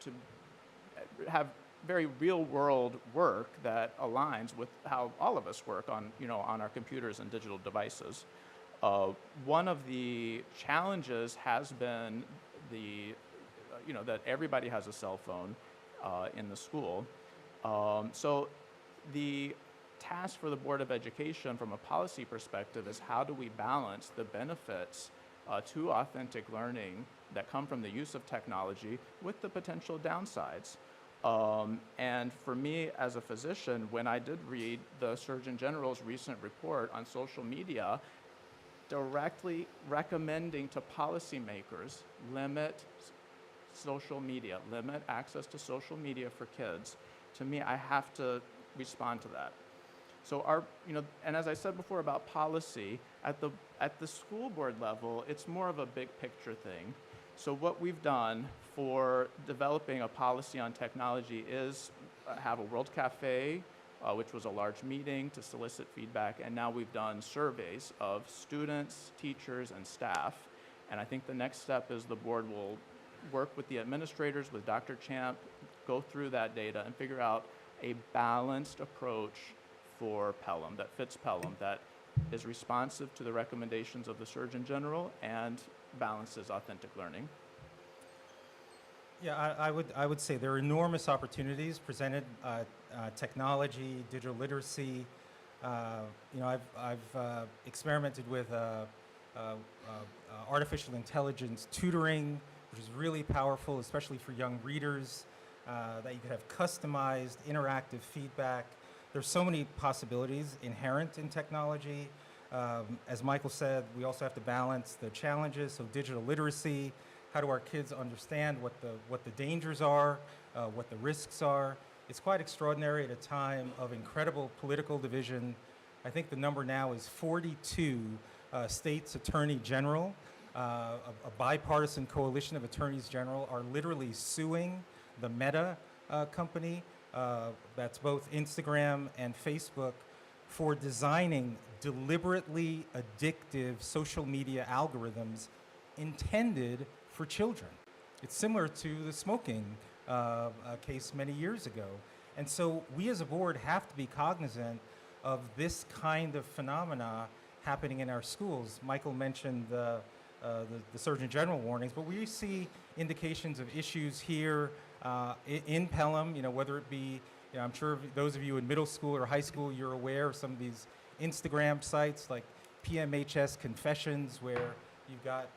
to have very real-world work that aligns with how all of us work on our computers and digital devices. One of the challenges has been that everybody has a cell phone in the school. So the task for the Board of Education from a policy perspective is how do we balance the benefits to authentic learning that come from the use of technology with the potential downsides. And for me as a physician, when I did read the Surgeon General's recent report on social media, directly recommending to policymakers limit social media, limit access to social media for kids, to me, I have to respond to that. So and as I said before about policy, at the school board level, it's more of a big picture thing. So what we've done for developing a policy on technology is have a World Cafe, which was a large meeting to solicit feedback, and now we've done surveys of students, teachers, and staff. And I think the next step is the board will work with the administrators, with Dr. Champ, go through that data and figure out a balanced approach for Pelham, that fits Pelham, that is responsive to the recommendations of the Surgeon General and balances authentic learning. Yeah, I would say there are enormous opportunities presented, technology, digital literacy. I've experimented with artificial intelligence tutoring, which is really powerful, especially for young readers, that you could have customized, interactive feedback. There's so many possibilities inherent in technology. As Michael said, we also have to balance the challenges, so digital literacy. How do our kids understand what the dangers are, what the risks are? It's quite extraordinary at a time of incredible political division. I think the number now is 42 states' attorney general, a bipartisan coalition of attorneys general are literally suing the Meta company, that's both Instagram and Facebook, for designing deliberately addictive social media algorithms intended for children. It's similar to the smoking case many years ago. And so we as a board have to be cognizant of this kind of phenomena happening in our schools. Michael mentioned the Surgeon General warnings, but we see indications of issues here in Pelham, whether it be, I'm sure those of you in middle school or high school, you're aware of some of these Instagram sites like PMHS Confessions, where you've got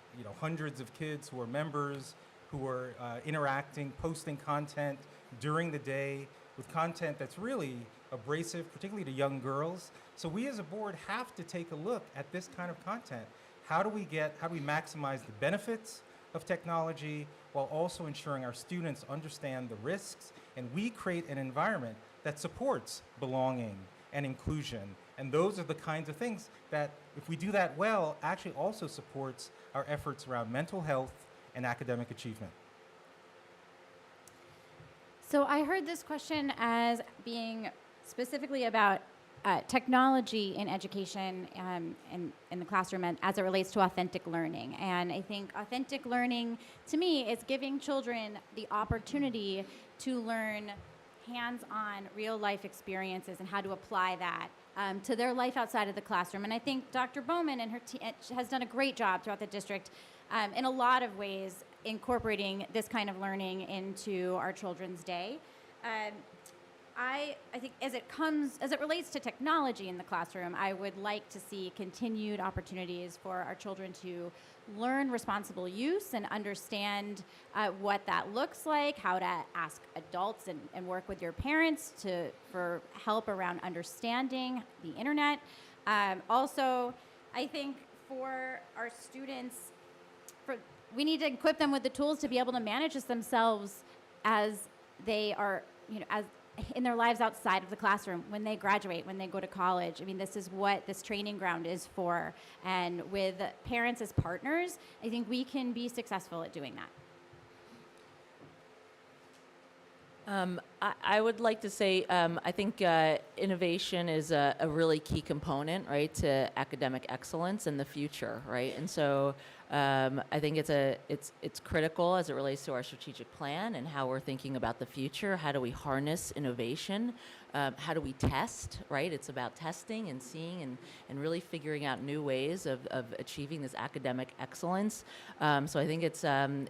hundreds of kids who are members, who are interacting, posting content during the day with content that's really abrasive, particularly to young girls. So we as a board have to take a look at this kind of content. How do we maximize the benefits of technology while also ensuring our students understand the risks, and we create an environment that supports belonging and inclusion. And those are the kinds of things that, if we do that well, actually also supports our efforts around mental health and academic achievement. So I heard this question as being specifically about technology in education in the classroom and as it relates to authentic learning. And I think authentic learning, to me, is giving children the opportunity to learn hands-on real-life experiences and how to apply that to their life outside of the classroom. And I think Dr. Bowman and her team has done a great job throughout the district in a lot of ways incorporating this kind of learning into our children's day. I think as it relates to technology in the classroom, I would like to see continued opportunities for our children to learn responsible use and understand what that looks like, how to ask adults and work with your parents for help around understanding the internet. Also, I think for our students, we need to equip them with the tools to be able to manage this themselves as they are, as in their lives outside of the classroom, when they graduate, when they go to college. I mean, this is what this training ground is for. And with parents as partners, I think we can be successful at doing that. I would like to say I think innovation is a really key component, right, to academic excellence in the future, right? And so I think it's critical as it relates to our strategic plan and how we're thinking about the future. How do we harness innovation? How do we test, right? It's about testing and seeing and really figuring out new ways of achieving this academic excellence. So I think it's an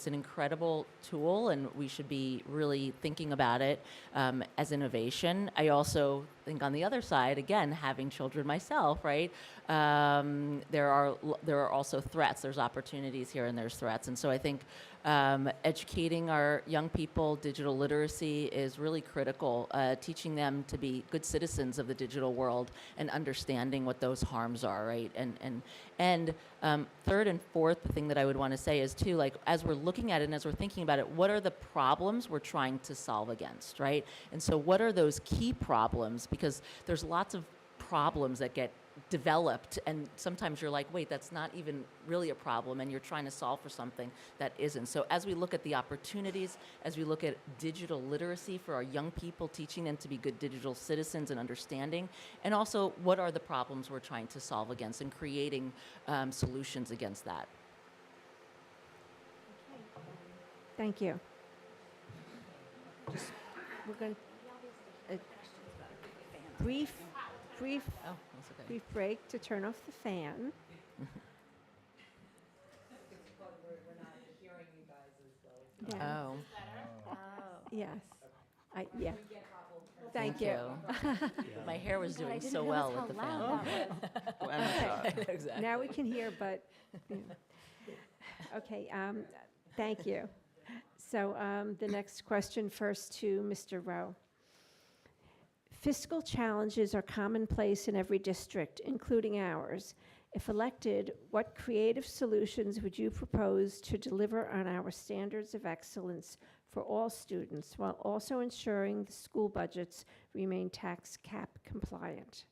incredible tool, and we should be really thinking about it as innovation. I also think on the other side, again, having children myself, right? There are also threats. There's opportunities here and there's threats, and so I think educating our young people digital literacy is really critical. Teaching them to be good citizens of the digital world and understanding what those harms are, right? And third and fourth, the thing that I would want to say is too, like as we're looking at it and as we're thinking about it, what are the problems we're trying to solve against, right? And so what are those key problems? Because there's lots of problems that get developed, and sometimes you're like, wait, that's not even really a problem, and you're trying to solve for something that isn't. So as we look at the opportunities, as we look at digital literacy for our young people, teaching them to be good digital citizens and understanding, and also what are the problems we're trying to solve against and creating solutions against that. Thank you. We're going to brief Oh, that's okay. brief break to turn off the fan. Yeah. Oh, Yes. Yeah. Thank you. My hair was doing so well with the fan. Exactly. Now we can hear, but, okay, thank you. So the next question first to Mr. Rowe. Fiscal challenges are commonplace in every district, including ours. If elected, what creative solutions would you propose to deliver on our standards of excellence for all students while also ensuring the school budgets remain tax cap compliant?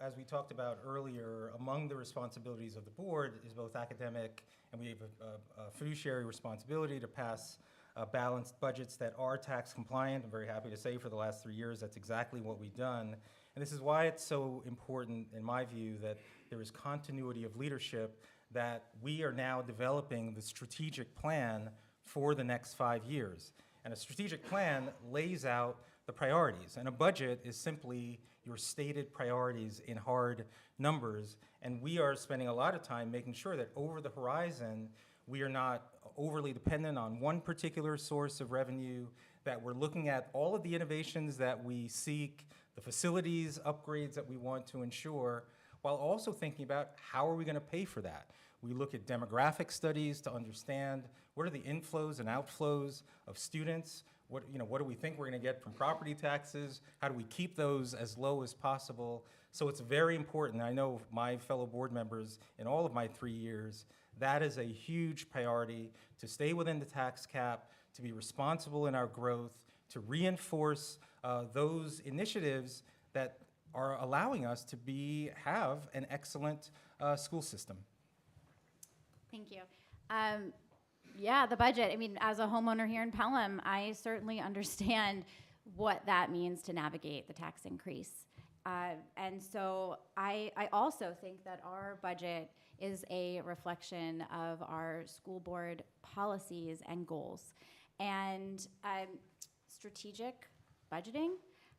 As we talked about earlier, among the responsibilities of the board is both academic, and we have a fiduciary responsibility to pass balanced budgets that are tax compliant. I'm very happy to say for the last 3 years that's exactly what we've done. And this is why it's so important, in my view, that there is continuity of leadership, that we are now developing the strategic plan for the next 5 years. And a strategic plan lays out the priorities, and a budget is simply your stated priorities in hard numbers. And we are spending a lot of time making sure that over the horizon, we are not overly dependent on one particular source of revenue, that we're looking at all of the innovations that we seek, the facilities upgrades that we want to ensure, while also thinking about how are we going to pay for that. We look at demographic studies to understand what are the inflows and outflows of students, what do we think we're going to get from property taxes, how do we keep those as low as possible. So it's very important. I know my fellow board members in all of my 3 years, that is a huge priority, to stay within the tax cap, to be responsible in our growth, to reinforce those initiatives that are allowing us to have an excellent school system. Thank you. Yeah, the budget. I mean, as a homeowner here in Pelham, I certainly understand what that means to navigate the tax increase. And so I also think that our budget is a reflection of our school board policies and goals. And strategic budgeting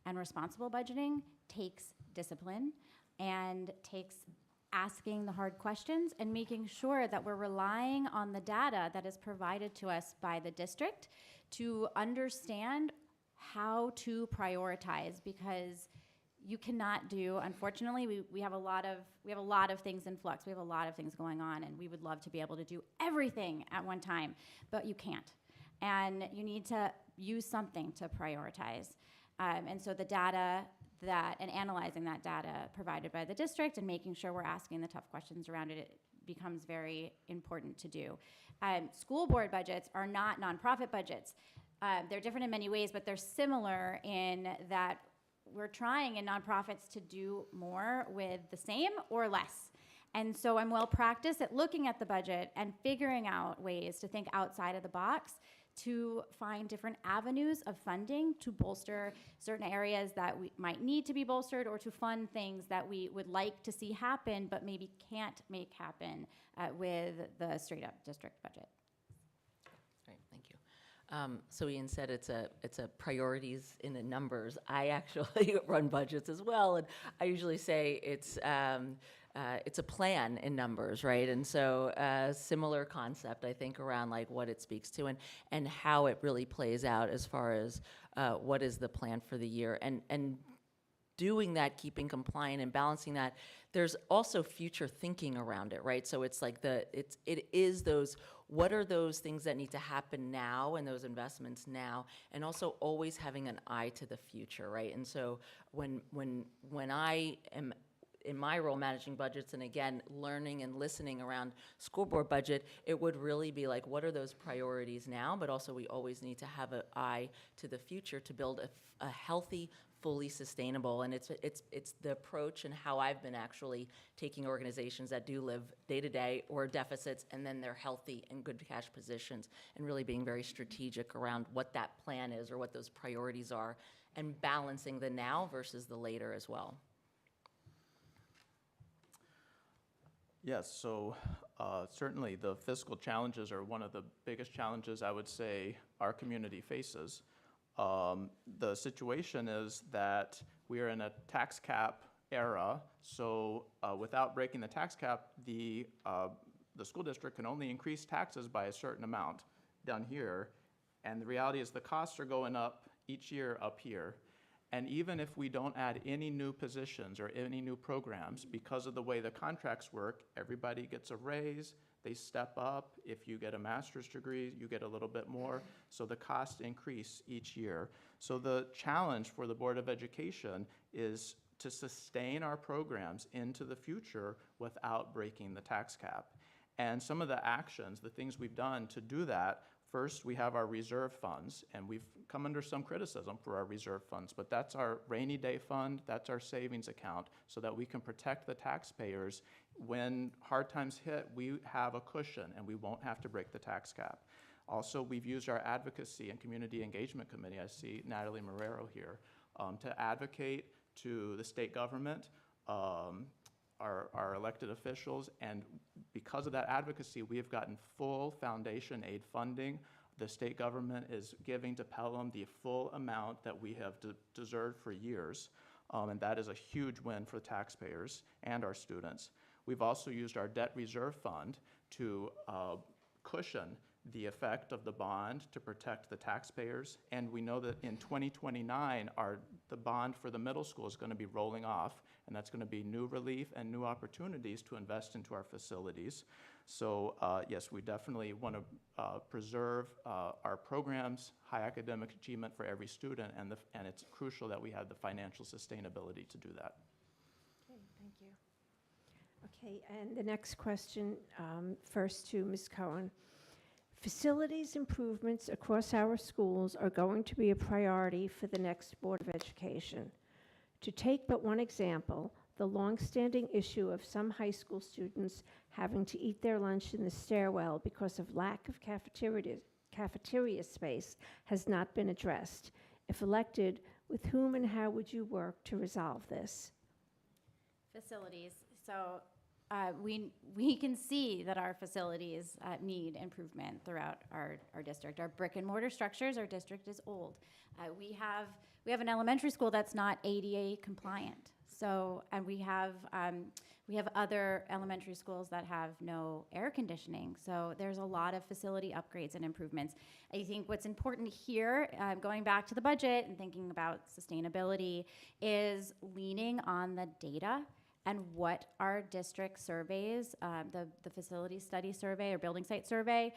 and responsible budgeting takes discipline and takes asking the hard questions and making sure that we're relying on the data that is provided to us by the district to understand how to prioritize, because you cannot do, unfortunately, we have a lot of things in flux. We have a lot of things going on, and we would love to be able to do everything at one time, but you can't. And you need to use something to prioritize. And so the data and analyzing that data provided by the district and making sure we're asking the tough questions around it becomes very important to do. School board budgets are not nonprofit budgets. They're different in many ways, but they're similar in that we're trying in nonprofits to do more with the same or less. And so I'm well practiced at looking at the budget and figuring out ways to think outside of the box to find different avenues of funding to bolster certain areas that we might need to be bolstered, or to fund things that we would like to see happen but maybe can't make happen with the straight up district budget. Great, thank you. So Ian said it's a priorities in the numbers. I actually run budgets as well, and I usually say it's a plan in numbers, right? And so similar concept, I think, around like what it speaks to and how it really plays out as far as what is the plan for the year. And doing that, keeping compliant and balancing that, there's also future thinking around it, right? So it's like it is those, what are those things that need to happen now and those investments now, and also always having an eye to the future, right? And so when I am in my role managing budgets, and again, learning and listening around school board budget, it would really be like, what are those priorities now? But also we always need to have an eye to the future to build a healthy, fully sustainable, and it's the approach and how I've been actually taking organizations that do live day to day or deficits, and then they're healthy and good cash positions, and really being very strategic around what that plan is or what those priorities are, and balancing the now versus the later as well. Yes, so certainly the fiscal challenges are one of the biggest challenges I would say our community faces. The situation is that we are in a tax cap era, so without breaking the tax cap, the school district can only increase taxes by a certain amount down here, and the reality is the costs are going up each year up here. And even if we don't add any new positions or any new programs, because of the way the contracts work, everybody gets a raise, they step up. If you get a master's degree, you get a little bit more. So the costs increase each year. So the challenge for the Board of Education is to sustain our programs into the future without breaking the tax cap. And some of the actions, the things we've done to do that, first, we have our reserve funds, and we've come under some criticism for our reserve funds, but that's our rainy day fund, that's our savings account, so that we can protect the taxpayers. When hard times hit, we have a cushion, and we won't have to break the tax cap. Also, we've used our advocacy and community engagement committee, I see Natalie Marrero here, to advocate to the state government, our elected officials, and because of that advocacy, we have gotten full foundation aid funding. The state government is giving to Pelham the full amount that we have deserved for years, and that is a huge win for the taxpayers and our students. We've also used our debt reserve fund to cushion the effect of the bond to protect the taxpayers, and we know that in 2029, the bond for the middle school is going to be rolling off, and that's going to be new relief and new opportunities to invest into our facilities. So yes, we definitely want to preserve our programs, high academic achievement for every student, and it's crucial that we have the financial sustainability to do that. Okay, thank you. Okay, and the next question, first to Ms. Cohen. Facilities improvements across our schools are going to be a priority for the next Board of Education. To take but one example, the longstanding issue of some high school students having to eat their lunch in the stairwell because of lack of cafeteria space has not been addressed. If elected, with whom and how would you work to resolve this? Facilities. So we can see that our facilities need improvement throughout our district. Our brick and mortar structures, our district is old. We have an elementary school that's not ADA compliant. So, and we have other elementary schools that have no air conditioning. So there's a lot of facility upgrades and improvements. I think what's important here, going back to the budget and thinking about sustainability, is leaning on the data and what our district surveys, the facility study survey or building site survey,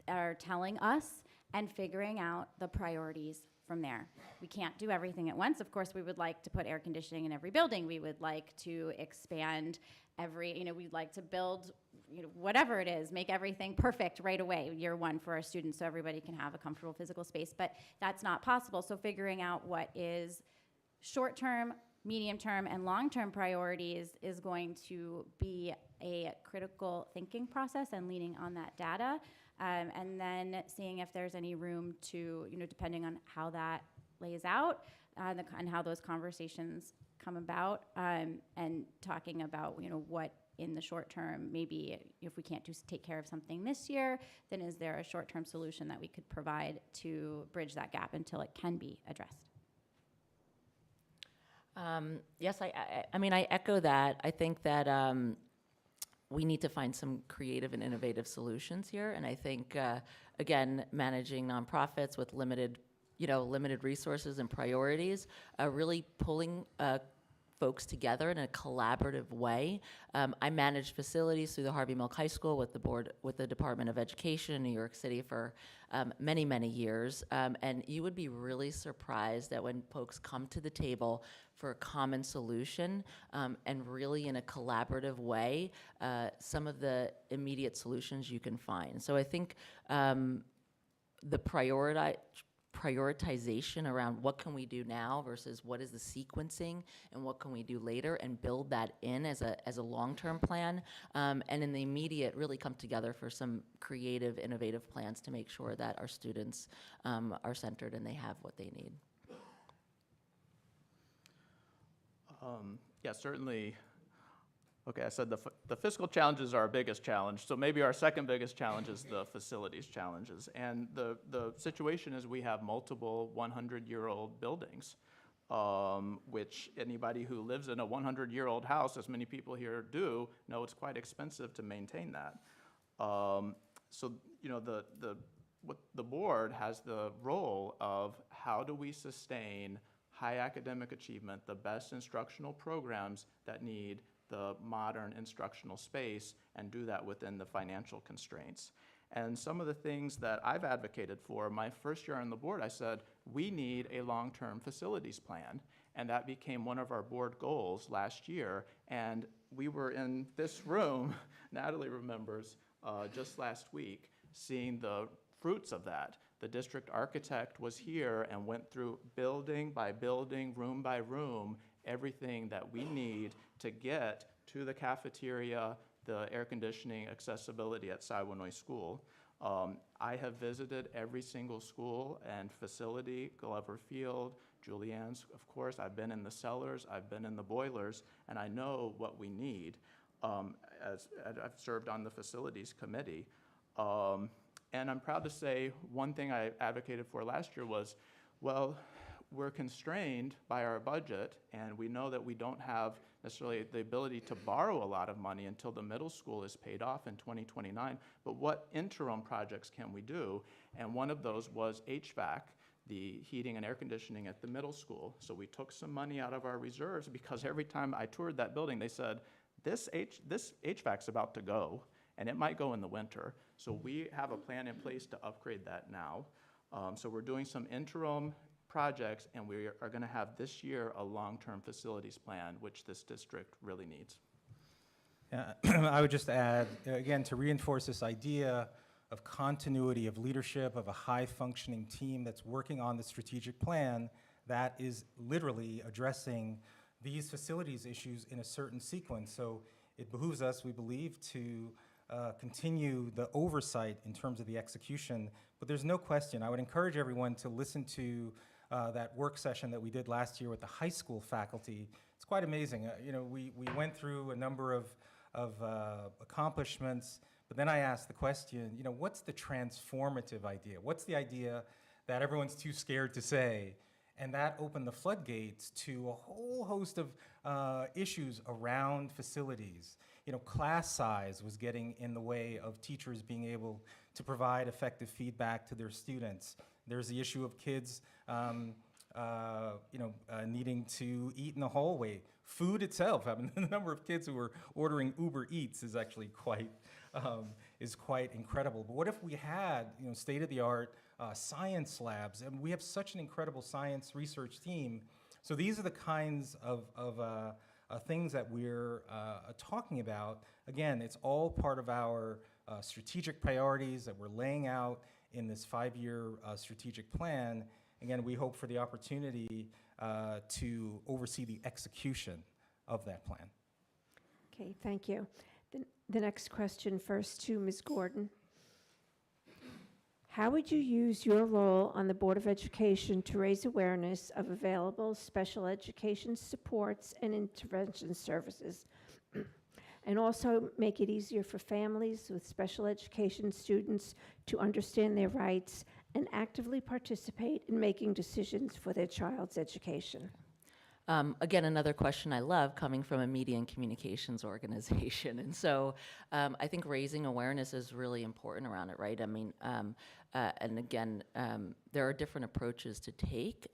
are telling us, and figuring out the priorities from there. We can't do everything at once. Of course, we would like to put air conditioning in every building. We would like to expand we'd like to build, whatever it is, make everything perfect right away, year one for our students, so everybody can have a comfortable physical space. But that's not possible. So figuring out what is short-term, medium-term, and long-term priorities is going to be a critical thinking process and leaning on that data. And then seeing if there's any room to, depending on how that lays out and how those conversations come about, and talking about, what in the short term, maybe if we can't take care of something this year, then is there a short-term solution that we could provide to bridge that gap until it can be addressed? Yes, I echo that. I think that we need to find some creative and innovative solutions here. And I think, again, managing nonprofits with limited resources and priorities, really pulling folks together in a collaborative way. I managed facilities through the Harvey Milk High School with the Department of Education in New York City for many, many years. And you would be really surprised that when folks come to the table for a common solution, and really in a collaborative way, some of the immediate solutions you can find. So I think the prioritization around what can we do now versus what is the sequencing and what can we do later, and build that in as a long-term plan, and in the immediate really come together for some creative, innovative plans to make sure that our students are centered and they have what they need. Yeah, certainly. Okay, I said the fiscal challenges are our biggest challenge, so maybe our second biggest challenge is the facilities challenges. And the situation is we have multiple 100-year-old buildings, which anybody who lives in a 100-year-old house, as many people here do, know it's quite expensive to maintain that. So the board has the role of how do we sustain high academic achievement, the best instructional programs that need the modern instructional space, and do that within the financial constraints. And some of the things that I've advocated for, my first year on the board, I said, we need a long-term facilities plan. And that became one of our board goals last year. And we were in this room, Natalie remembers, just last week, seeing the fruits of that. The district architect was here and went through building by building, room by room, everything that we need to get to the cafeteria, the air conditioning, accessibility at Siwanoy School. I have visited every single school and facility, Glover Field, Julianne's, of course. I've been in the cellars, I've been in the boilers, and I know what we need. As I've served on the facilities committee. And I'm proud to say one thing I advocated for last year was, well, we're constrained by our budget, and we know that we don't have necessarily the ability to borrow a lot of money until the middle school is paid off in 2029, but what interim projects can we do? And one of those was HVAC, the heating and air conditioning at the middle school. So we took some money out of our reserves, because every time I toured that building, they said, this HVAC's about to go, and it might go in the winter. So we have a plan in place to upgrade that now. So we're doing some interim projects, and we are going to have this year a long-term facilities plan, which this district really needs. I would just add, again, to reinforce this idea of continuity of leadership, of a high-functioning team that's working on the strategic plan that is literally addressing these facilities issues in a certain sequence. So it behooves us, we believe, to continue the oversight in terms of the execution. But there's no question, I would encourage everyone to listen to that work session that we did last year with the high school faculty. It's quite amazing. We went through a number of accomplishments, but then I asked the question, what's the transformative idea? What's the idea that everyone's too scared to say? And that opened the floodgates to a whole host of issues around facilities. You know, class size was getting in the way of teachers being able to provide effective feedback to their students. There's the issue of kids needing to eat in the hallway. Food itself, I mean, the number of kids who are ordering Uber Eats is actually quite incredible. But what if we had, you know, state-of-the-art science labs? And we have such an incredible science research team. So these are the kinds of things that we're talking about. Again, it's all part of our strategic priorities that we're laying out in this 5-year strategic plan. Again, we hope for the opportunity to oversee the execution of that plan. Okay, thank you. The next question first to Ms. Gordon. How would you use your role on the Board of Education to raise awareness of available special education supports and intervention services, and also make it easier for families with special education students to understand their rights and actively participate in making decisions for their child's education? Again, another question I love coming from a media and communications organization. And so I think raising awareness is really important around it, right? I mean, and again, there are different approaches to take.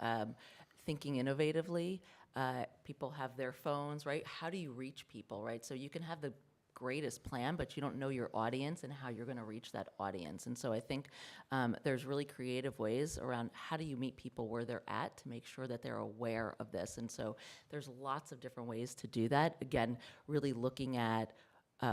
Thinking innovatively, people have their phones, right? How do you reach people, right? So you can have the greatest plan, but you don't know your audience and how you're going to reach that audience. And so I think there's really creative ways around how do you meet people where they're at to make sure that they're aware of this. And so there's lots of different ways to do that. Again, really looking at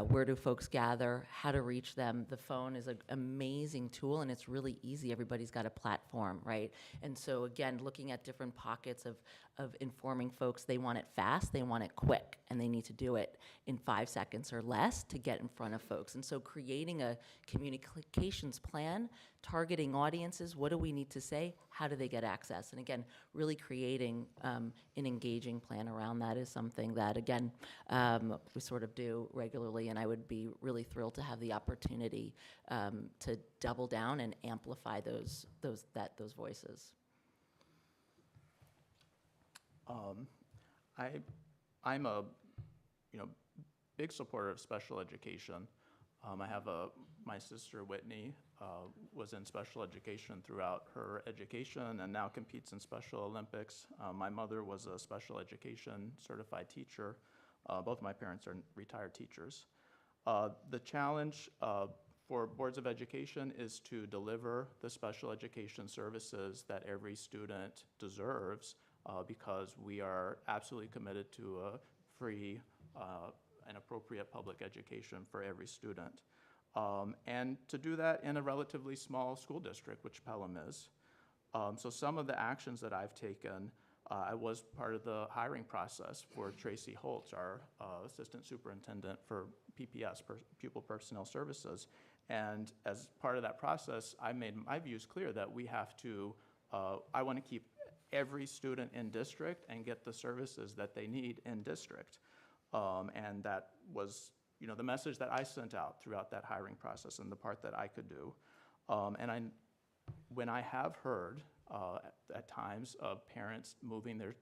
where do folks gather, how to reach them. The phone is an amazing tool, and it's really easy. Everybody's got a platform, right? And so again, looking at different pockets of informing folks, they want it fast, they want it quick, and they need to do it in 5 seconds or less to get in front of folks. And so creating a communications plan, targeting audiences, what do we need to say, how do they get access? And again, really creating an engaging plan around that is something that, again, we sort of do regularly, and I would be really thrilled to have the opportunity to double down and amplify those voices. I'm a big supporter of special education. I have my sister Whitney was in special education throughout her education and now competes in Special Olympics. My mother was a special education certified teacher. Both my parents are retired teachers. The challenge for boards of education is to deliver the special education services that every student deserves, because we are absolutely committed to a free and appropriate public education for every student. And to do that in a relatively small school district, which Pelham is. So some of the actions that I've taken, I was part of the hiring process for Tracy Holtz, our assistant superintendent for PPS, Pupil Personnel Services. And as part of that process, I made my views clear that we have to, I want to keep every student in district and get the services that they need in district. And that was, the message that I sent out throughout that hiring process and the part that I could do. When I have heard at times of parents moving their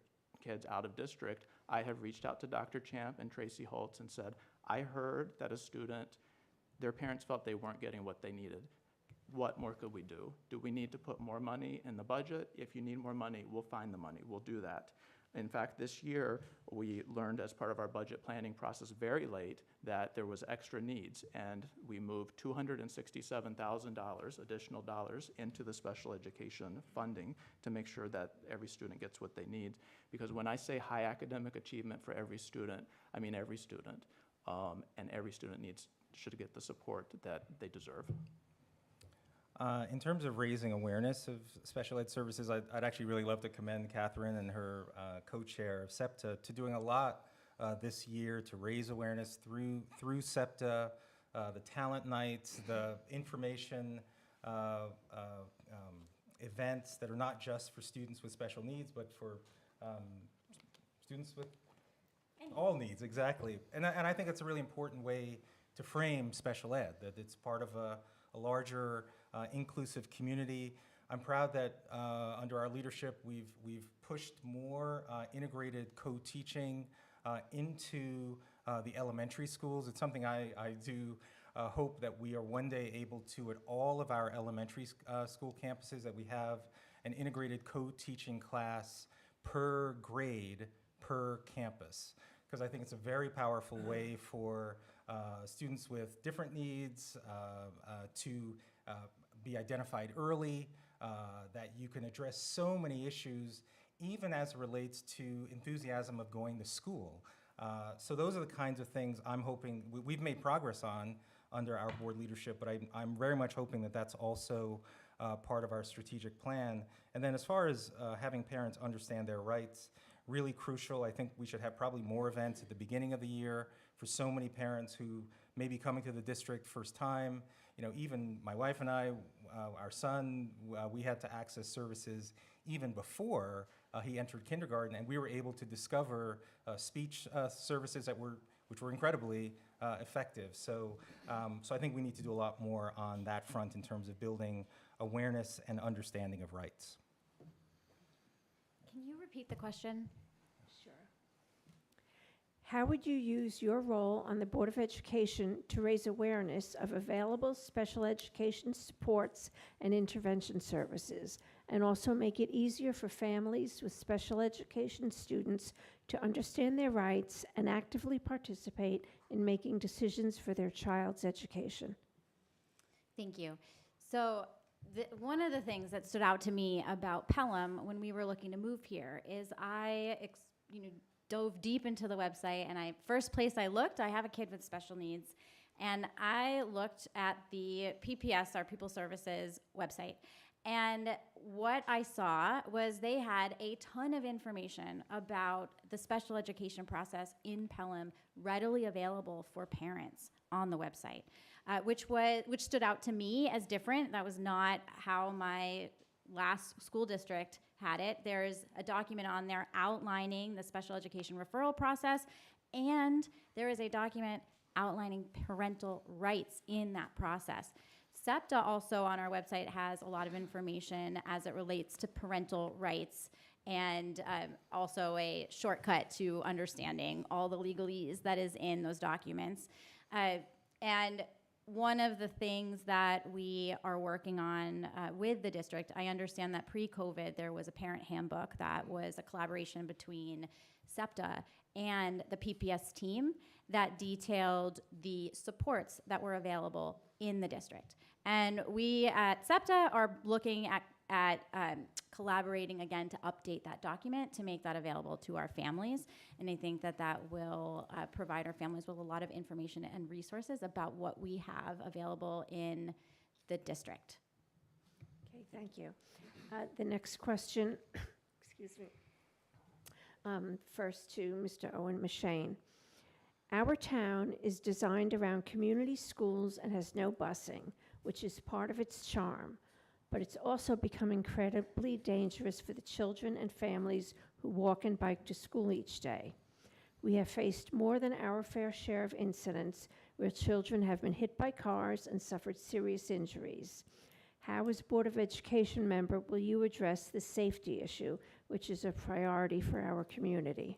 kids out of district, I have reached out to Dr. Champ and Tracy Holtz and said, I heard that a student, their parents felt they weren't getting what they needed. What more could we do? Do we need to put more money in the budget? If you need more money, we'll find the money. We'll do that. In fact, this year, we learned as part of our budget planning process very late that there was extra needs, and we moved $267,000 additional dollars into the special education funding to make sure that every student gets what they need. Because when I say high academic achievement for every student, I mean every student, and every student should get the support that they deserve. In terms of raising awareness of special ed services, I'd actually really love to commend Catherine and her co-chair of SEPTA to doing a lot this year to raise awareness through SEPTA, the talent nights, the information events that are not just for students with special needs, but for students with all needs, exactly. And I think it's a really important way to frame special ed, that it's part of a larger inclusive community. I'm proud that under our leadership, we've pushed more integrated co-teaching into the elementary schools. It's something I do hope that we are one day able to, at all of our elementary school campuses, that we have an integrated co-teaching class per grade, per campus. Because I think it's a very powerful way for students with different needs to be identified early, that you can address so many issues, even as it relates to enthusiasm of going to school. So those are the kinds of things I'm hoping we've made progress on under our board leadership, but I'm very much hoping that that's also part of our strategic plan. And then as far as having parents understand their rights, really crucial. I think we should have probably more events at the beginning of the year for so many parents who may be coming to the district first time. You know, even my wife and I, our son, we had to access services even before he entered kindergarten, and we were able to discover speech services which were incredibly effective. So I think we need to do a lot more on that front in terms of building awareness and understanding of rights. Can you repeat the question? Sure. How would you use your role on the Board of Education to raise awareness of available special education supports and intervention services, and also make it easier for families with special education students to understand their rights and actively participate in making decisions for their child's education? Thank you. So one of the things that stood out to me about Pelham when we were looking to move here is I dove deep into the website, and first place I looked, I have a kid with special needs, and I looked at the PPS, our People Services website, and what I saw was they had a ton of information about the special education process in Pelham readily available for parents on the website, which stood out to me as different. That was not how my last school district had it. There's a document on there outlining the special education referral process, and there is a document outlining parental rights in that process. SEPTA also on our website has a lot of information as it relates to parental rights, and also a shortcut to understanding all the legalese that is in those documents. And one of the things that we are working on with the district, I understand that pre-COVID there was a parent handbook that was a collaboration between SEPTA and the PPS team that detailed the supports that were available in the district. And we at SEPTA are looking at collaborating again to update that document to make that available to our families. And I think that that will provide our families with a lot of information and resources about what we have available in the district. Okay, thank you. The next question, excuse me, first to Mr. Owen Mashane. Our town is designed around community schools and has no busing, which is part of its charm, but it's also become incredibly dangerous for the children and families who walk and bike to school each day. We have faced more than our fair share of incidents where children have been hit by cars and suffered serious injuries. How, as Board of Education member, will you address the safety issue, which is a priority for our community?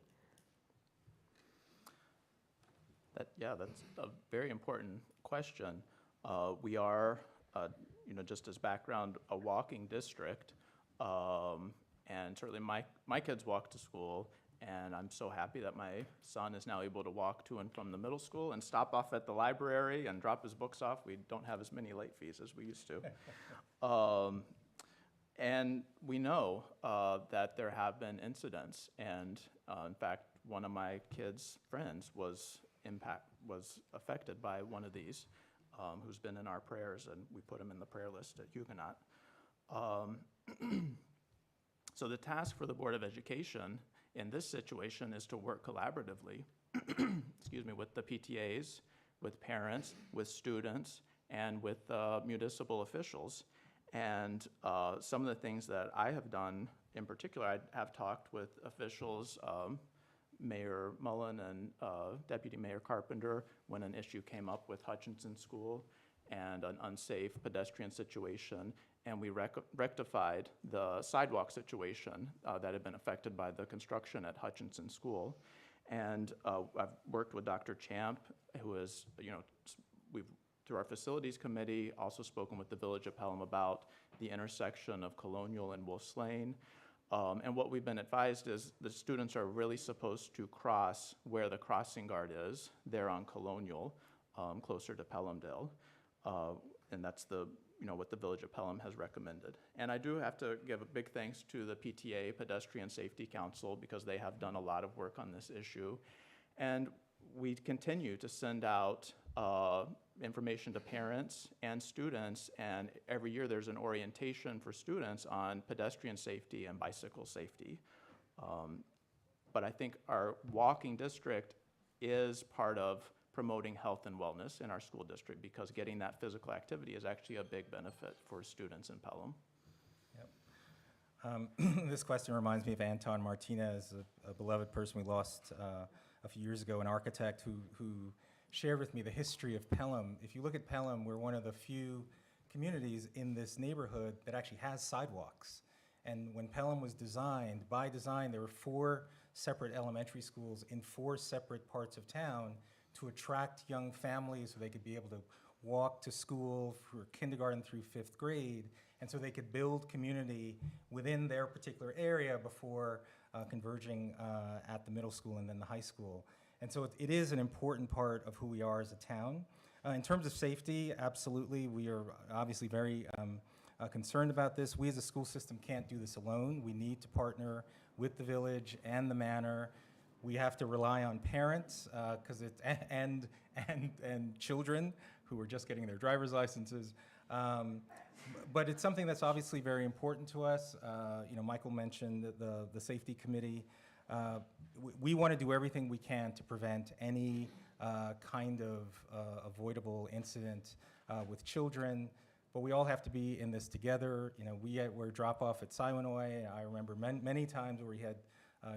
That's a very important question. We are, just as background, a walking district, and certainly my kids walk to school, and I'm so happy that my son is now able to walk to and from the middle school and stop off at the library and drop his books off. We don't have as many late fees as we used to. And we know that there have been incidents, and in fact, one of my kids' friends was affected by one of these, who's been in our prayers, and we put him in the prayer list at Huguenot. So the task for the Board of Education in this situation is to work collaboratively, with the PTAs, with parents, with students, and with municipal officials. And some of the things that I have done in particular, I have talked with officials, Mayor Mullen and Deputy Mayor Carpenter, when an issue came up with Hutchinson School and an unsafe pedestrian situation. and we rectified the sidewalk situation that had been affected by the construction at Hutchinson School. And I've worked with Dr. Champ, who is, we've, through our facilities committee, also spoken with the Village of Pelham about the intersection of Colonial and Wolf's Lane. And what we've been advised is the students are really supposed to cross where the crossing guard is, there on Colonial, closer to Pelhamdale. And that's what the Village of Pelham has recommended. And I do have to give a big thanks to the PTA, Pedestrian Safety Council, because they have done a lot of work on this issue. And we continue to send out information to parents and students, and every year there's an orientation for students on pedestrian safety and bicycle safety. But I think our walking district is part of promoting health and wellness in our school district, because getting that physical activity is actually a big benefit for students in Pelham. Yep. This question reminds me of Anton Martinez, a beloved person we lost a few years ago, an architect who shared with me the history of Pelham. If you look at Pelham, we're one of the few communities in this neighborhood that actually has sidewalks. And when Pelham was designed, by design, there were 4 separate elementary schools in 4 separate parts of town to attract young families so they could be able to walk to school for kindergarten through 5th grade, and so they could build community within their particular area before converging at the middle school and then the high school. And so it is an important part of who we are as a town. In terms of safety, absolutely, we are obviously very concerned about this. We as a school system can't do this alone. We need to partner with the village and the manor. We have to rely on parents and children who are just getting their driver's licenses. But it's something that's obviously very important to us. Michael mentioned the safety committee. We want to do everything we can to prevent any kind of avoidable incident with children, but we all have to be in this together. We're drop off at Siwanoy. I remember many times where we had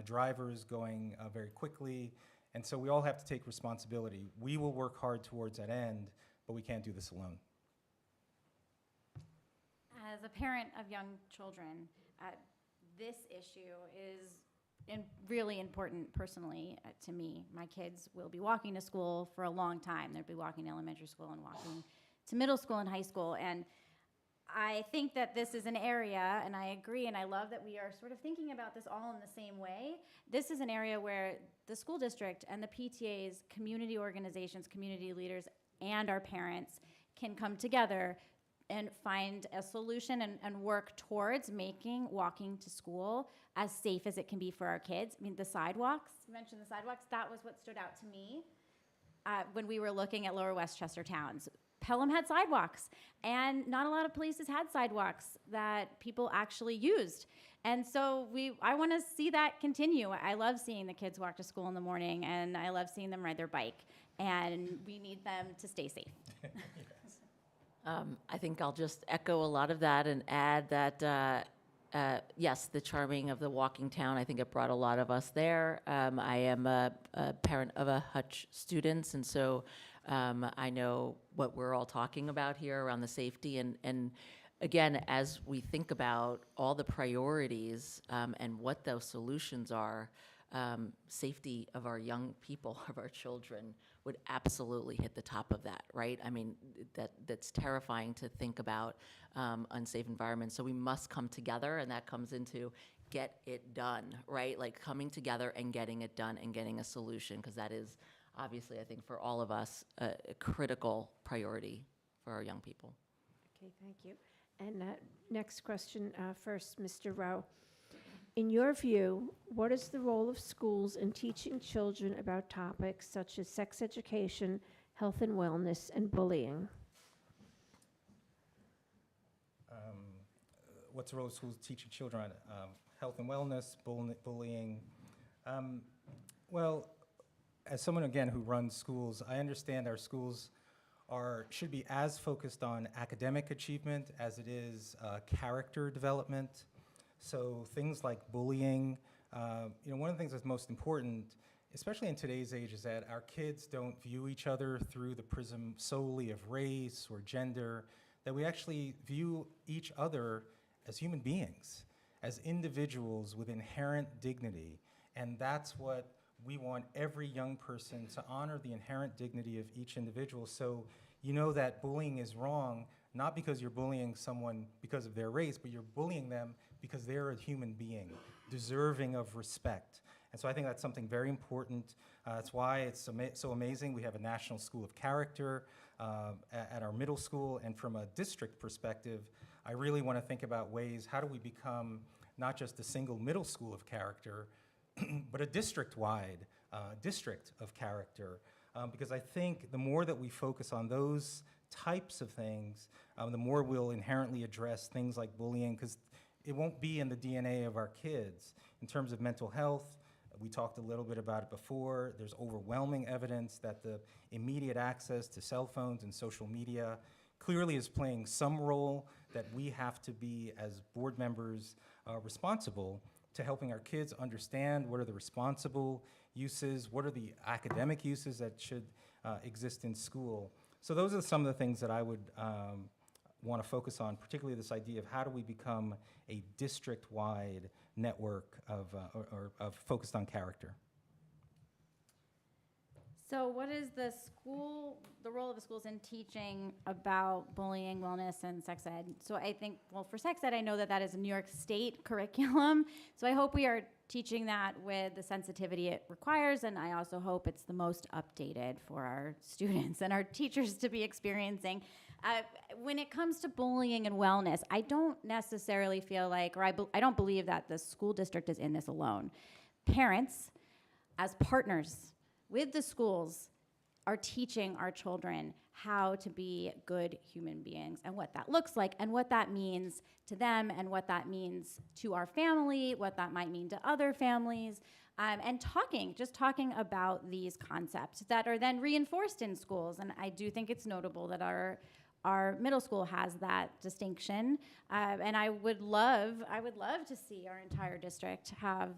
drivers going very quickly, and so we all have to take responsibility. We will work hard towards that end, but we can't do this alone. As a parent of young children, this issue is really important personally to me. My kids will be walking to school for a long time. They'll be walking to elementary school and walking to middle school and high school. And I think that this is an area, and I agree, and I love that we are sort of thinking about this all in the same way. This is an area where the school district and the PTAs, community organizations, community leaders, and our parents can come together and find a solution and work towards making walking to school as safe as it can be for our kids. I mean, the sidewalks, you mentioned the sidewalks, that was what stood out to me when we were looking at Lower Westchester towns. Pelham had sidewalks, and not a lot of places had sidewalks that people actually used. And so I want to see that continue. I love seeing the kids walk to school in the morning, and I love seeing them ride their bike, and we need them to stay safe. Yes. I think I'll just echo a lot of that and add that, yes, the charming of the walking town, I think it brought a lot of us there. I am a parent of a Hutch students, and so I know what we're all talking about here around the safety. And again, as we think about all the priorities and what those solutions are, safety of our young people, of our children, would absolutely hit the top of that, right? I mean, that's terrifying to think about unsafe environments. So we must come together, and that comes into get it done, right? Like coming together and getting it done and getting a solution, because that is obviously, I think, for all of us, a critical priority for our young people. Okay, thank you. And next question first, Mr. Rowe. In your view, what is the role of schools in teaching children about topics such as sex education, health and wellness, and bullying? What's the role of schools teaching children on health and wellness, bullying? Well, as someone, again, who runs schools, I understand our schools should be as focused on academic achievement as it is character development. So things like bullying, one of the things that's most important, especially in today's age, is that our kids don't view each other through the prism solely of race or gender. that we actually view each other as human beings, as individuals with inherent dignity. And that's what we want every young person to honor, the inherent dignity of each individual. So you know that bullying is wrong, not because you're bullying someone because of their race, but you're bullying them because they're a human being, deserving of respect. And so I think that's something very important. That's why it's so amazing. We have a National School of Character at our middle school. And from a district perspective, I really want to think about ways, how do we become not just a single middle school of character, but a district-wide district of character. Because I think the more that we focus on those types of things, the more we'll inherently address things like bullying, because it won't be in the DNA of our kids. In terms of mental health, we talked a little bit about it before. There's overwhelming evidence that the immediate access to cell phones and social media clearly is playing some role that we have to be, as board members, responsible to helping our kids understand what are the responsible uses, what are the academic uses that should exist in school. So those are some of the things that I would want to focus on, particularly this idea of how do we become a district-wide network of focused on character. So what is the role of the schools in teaching about bullying, wellness, and sex ed? So I think, well, for sex ed, I know that that is a New York State curriculum. So I hope we are teaching that with the sensitivity it requires, and I also hope it's the most updated for our students and our teachers to be experiencing. When it comes to bullying and wellness, I don't necessarily feel like, or I don't believe that the school district is in this alone. Parents, as partners with the schools, are teaching our children how to be good human beings and what that looks like and what that means to them and what that means to our family, what that might mean to other families, and just talking about these concepts that are then reinforced in schools. And I do think it's notable that our middle school has that distinction, and I would love to see our entire district have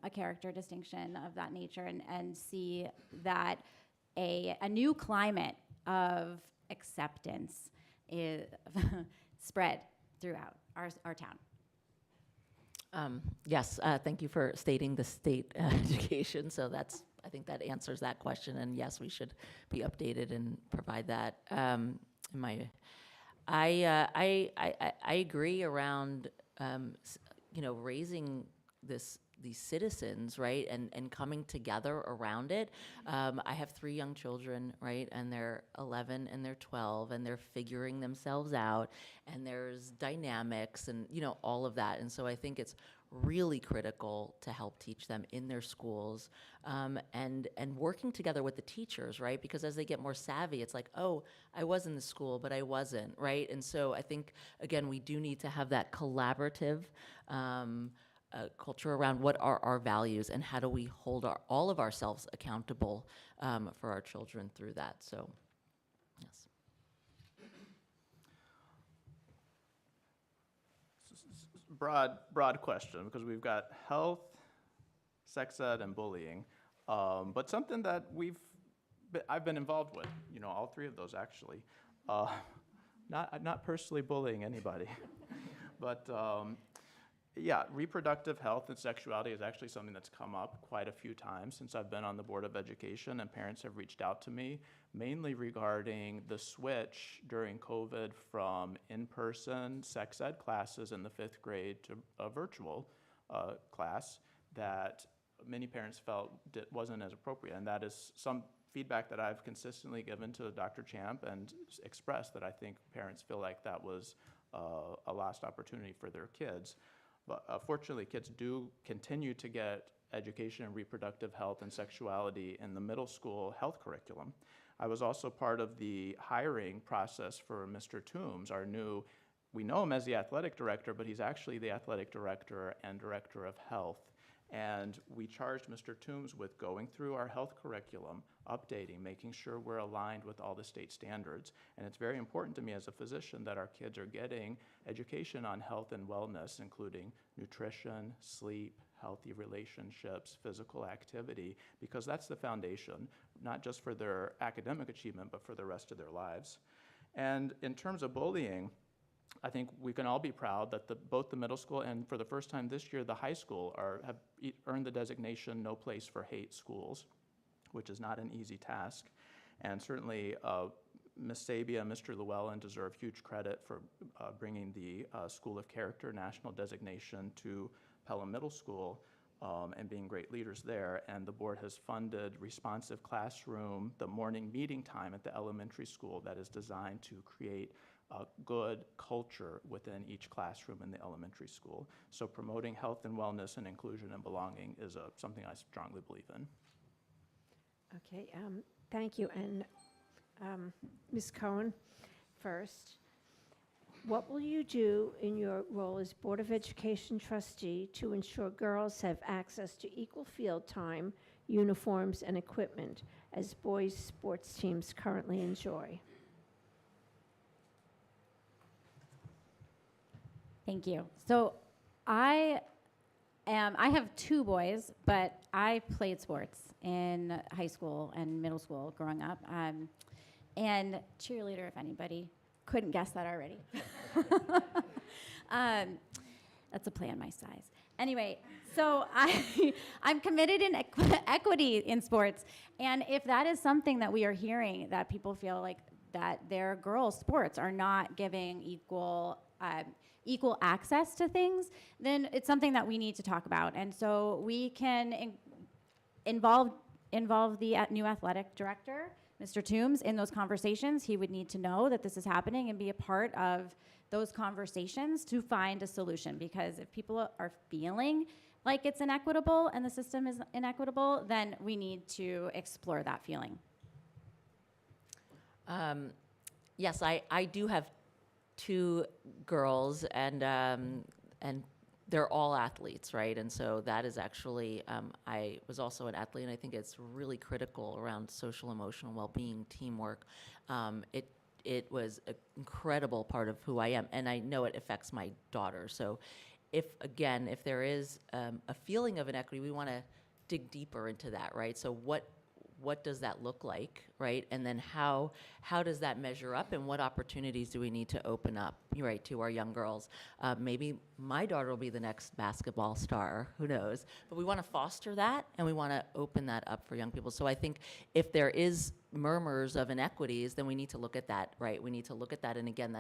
a character distinction of that nature, and see that a new climate of acceptance is spread throughout our town. Yes, thank you for stating the state education. So I think that answers that question. And yes, we should be updated and provide that. I agree around raising these citizens, right, and coming together around it. I have 3 young children, right, and they're 11 and they're 12, and they're figuring themselves out, and there's dynamics and all of that. And so I think it's really critical to help teach them in their schools, and working together with the teachers, right? Because as they get more savvy, it's like, oh, I was in the school, but I wasn't, right? And so I think, again, we do need to have that collaborative culture around what are our values and how do we hold all of ourselves accountable for our children through that. So, yes. Broad question, because we've got health, sex ed, and bullying, but something that I've been involved with, all 3 of those actually. Not personally bullying anybody, but yeah, reproductive health and sexuality is actually something that's come up quite a few times since I've been on the Board of Education, and parents have reached out to me, mainly regarding the switch during COVID from in-person sex ed classes in the 5th grade to a virtual class that many parents felt wasn't as appropriate. And that is some feedback that I've consistently given to Dr. Champ and expressed, that I think parents feel like that was a lost opportunity for their kids. But fortunately, kids do continue to get education in reproductive health and sexuality in the middle school health curriculum. I was also part of the hiring process for Mr. Toombs, we know him as the athletic director, but he's actually the athletic director and director of health. And we charged Mr. Toombs with going through our health curriculum, updating, making sure we're aligned with all the state standards. And it's very important to me as a physician that our kids are getting education on health and wellness, including nutrition, sleep, healthy relationships, physical activity, because that's the foundation, not just for their academic achievement, but for the rest of their lives. And in terms of bullying, I think we can all be proud that both the middle school and for the first time this year, the high school have earned the designation No Place for Hate schools, which is not an easy task. And certainly Ms. Sabia and Mr. Llewellyn deserve huge credit for bringing the School of Character national designation to Pelham Middle School and being great leaders there. And the board has funded responsive classroom, the morning meeting time at the elementary school that is designed to create a good culture within each classroom in the elementary school. So promoting health and wellness and inclusion and belonging is something I strongly believe in. Okay, thank you. And Ms. Cohen, first, what will you do in your role as Board of Education trustee to ensure girls have access to equal field time, uniforms, and equipment as boys' sports teams currently enjoy? Thank you. So I have two boys, but I played sports in high school and middle school growing up. And cheerleader, if anybody couldn't guess that already. That's a play on my size. Anyway, so I'm committed in equity in sports. And if that is something that we are hearing, that people feel like that their girls' sports are not giving equal access to things, then it's something that we need to talk about. And so we can involve the new athletic director, Mr. Toombs, in those conversations. He would need to know that this is happening and be a part of those conversations to find a solution. Because if people are feeling like it's inequitable and the system is inequitable, then we need to explore that feeling. Yes, I do have two girls, and they're all athletes, right? And so that is actually, I was also an athlete, and I think it's really critical around social emotional well-being, teamwork. It was an incredible part of who I am, and I know it affects my daughter. So if there is a feeling of inequity, we want to dig deeper into that, right? So what does that look like, right? And then how does that measure up, and what opportunities do we need to open up, right, to our young girls? Maybe my daughter will be the next basketball star, who knows? But we want to foster that, and we want to open that up for young people. So I think if there is murmurs of inequities, then we need to look at that, right? We need to look at that, and again,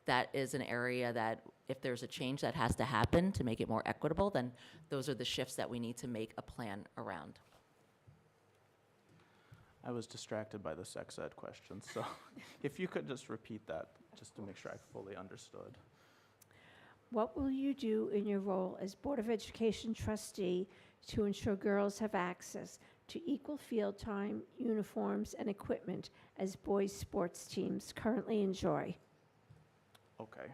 that is an area that if there's a change that has to happen to make it more equitable, then those are the shifts that we need to make a plan around. I was distracted by the sex ed question, so if you could just repeat that, just to make sure I fully understood. What will you do in your role as Board of Education trustee to ensure girls have access to equal field time, uniforms, and equipment as boys' sports teams currently enjoy? Okay.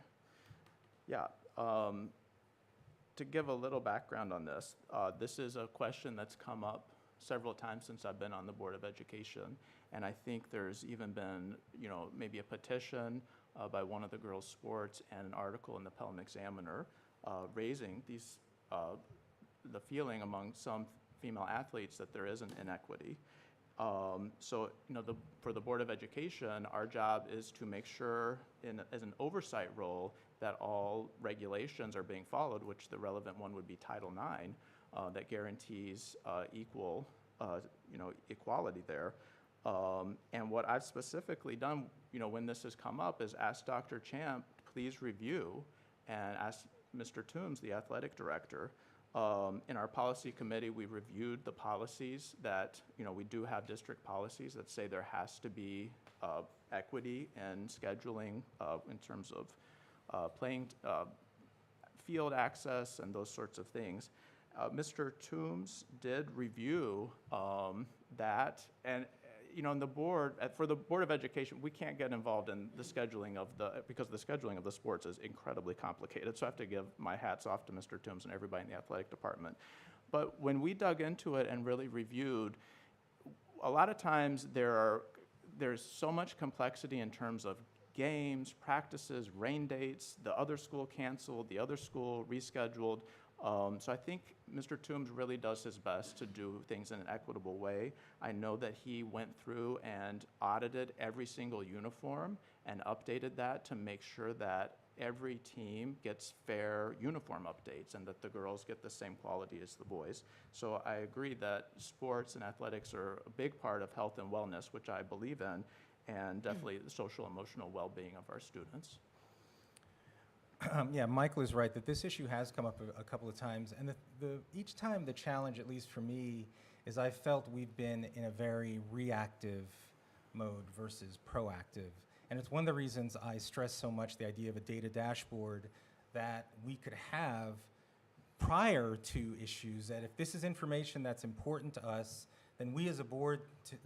Yeah. To give a little background on this, this is a question that's come up several times since I've been on the Board of Education, and I think there's even been, maybe a petition by one of the girls' sports and an article in the Pelham Examiner raising the feeling among some female athletes that there is an inequity. So, for the Board of Education, our job is to make sure, as an oversight role, that all regulations are being followed, which the relevant one would be Title IX. That guarantees equality there. And what I've specifically done, when this has come up, is ask Dr. Champ, please review, and ask Mr. Toombs, the athletic director. In our policy committee, we reviewed the policies that, we do have district policies that say there has to be equity and scheduling in terms of playing field access and those sorts of things. Mr. Toombs did review that, and in the board, for the Board of Education, we can't get involved in the scheduling because the scheduling of the sports is incredibly complicated. So I have to give my hats off to Mr. Toombs and everybody in the athletic department. But when we dug into it and really reviewed, a lot of times there's so much complexity in terms of games, practices, rain dates, the other school canceled, the other school rescheduled. So I think Mr. Toombs really does his best to do things in an equitable way. I know that he went through and audited every single uniform and updated that to make sure that every team gets fair uniform updates and that the girls get the same quality as the boys. So I agree that sports and athletics are a big part of health and wellness, which I believe in, and definitely the social emotional well-being of our students. Yeah, Michael is right that this issue has come up a couple of times, and each time the challenge, at least for me, is I felt we've been in a very reactive mode versus proactive. And it's one of the reasons I stress so much the idea of a data dashboard that we could have prior to issues, that if this is information that's important to us, then we as a board,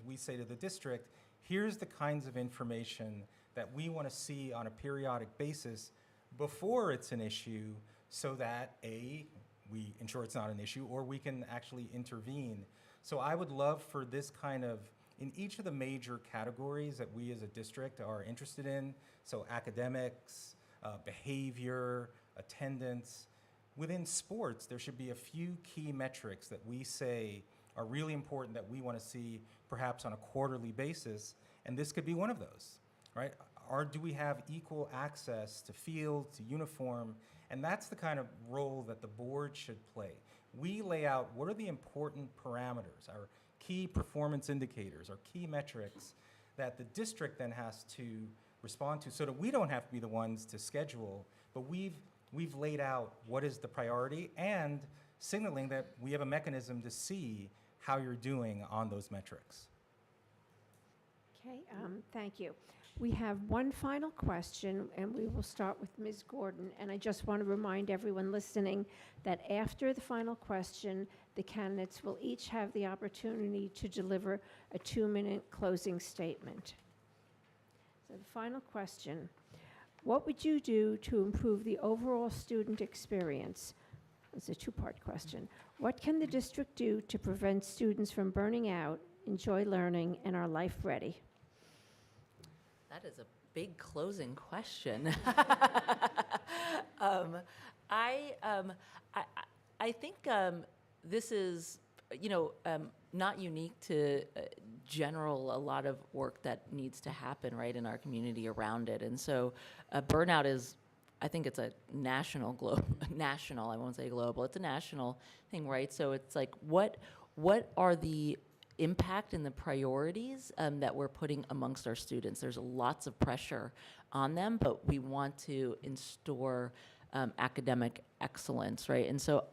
we say to the district, here's the kinds of information that we want to see on a periodic basis before it's an issue, so that A, we ensure it's not an issue, or we can actually intervene. So I would love for this kind of, in each of the major categories that we as a district are interested in, so academics, behavior, attendance, within sports, there should be a few key metrics that we say are really important that we want to see perhaps on a quarterly basis, and this could be one of those, right? Or do we have equal access to field, to uniform? And that's the kind of role that the board should play. We lay out what are the important parameters, our key performance indicators, our key metrics that the district then has to respond to, so that we don't have to be the ones to schedule, but we've laid out what is the priority and signaling that we have a mechanism to see how you're doing on those metrics. Okay, thank you. We have one final question, and we will start with Ms. Gordon. And I just want to remind everyone listening that after the final question, the candidates will each have the opportunity to deliver a 2-minute closing statement. So the final question: what would you do to improve the overall student experience? It's a 2-part question. What can the district do to prevent students from burning out, enjoy learning, and are life ready? That is a big closing question. I think this is, not unique to a lot of work that needs to happen, right, in our community around it. And so burnout is, I think it's a national, I won't say global, it's a national thing, right? So it's like, what are the impact and the priorities that we're putting amongst our students? There's lots of pressure on them, but we want to instore academic excellence, right? And so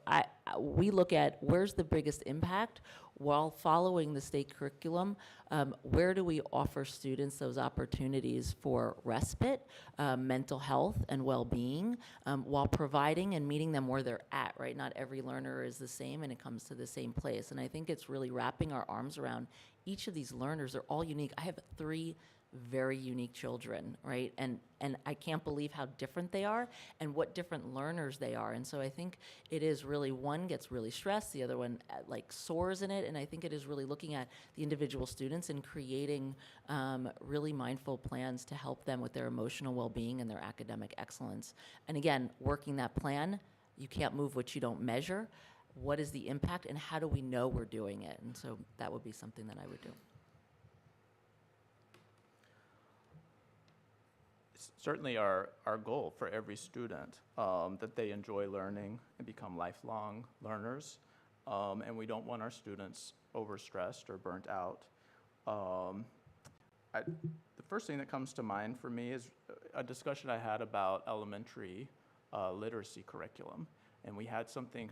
we look at where's the biggest impact while following the state curriculum. Where do we offer students those opportunities for respite, mental health, and well-being, while providing and meeting them where they're at, right? Not every learner is the same, and it comes to the same place. And I think it's really wrapping our arms around each of these learners. They're all unique. I have 3 very unique children, right? And I can't believe how different they are and what different learners they are. And so I think it is really, one gets really stressed, the other one like soars in it. And I think it is really looking at the individual students and creating really mindful plans to help them with their emotional well-being and their academic excellence. And again, working that plan, you can't move what you don't measure. What is the impact, and how do we know we're doing it? And so that would be something that I would do. It's certainly our goal for every student, that they enjoy learning and become lifelong learners. And we don't want our students overstressed or burnt out. The first thing that comes to mind for me is a discussion I had about elementary literacy curriculum. And we had something,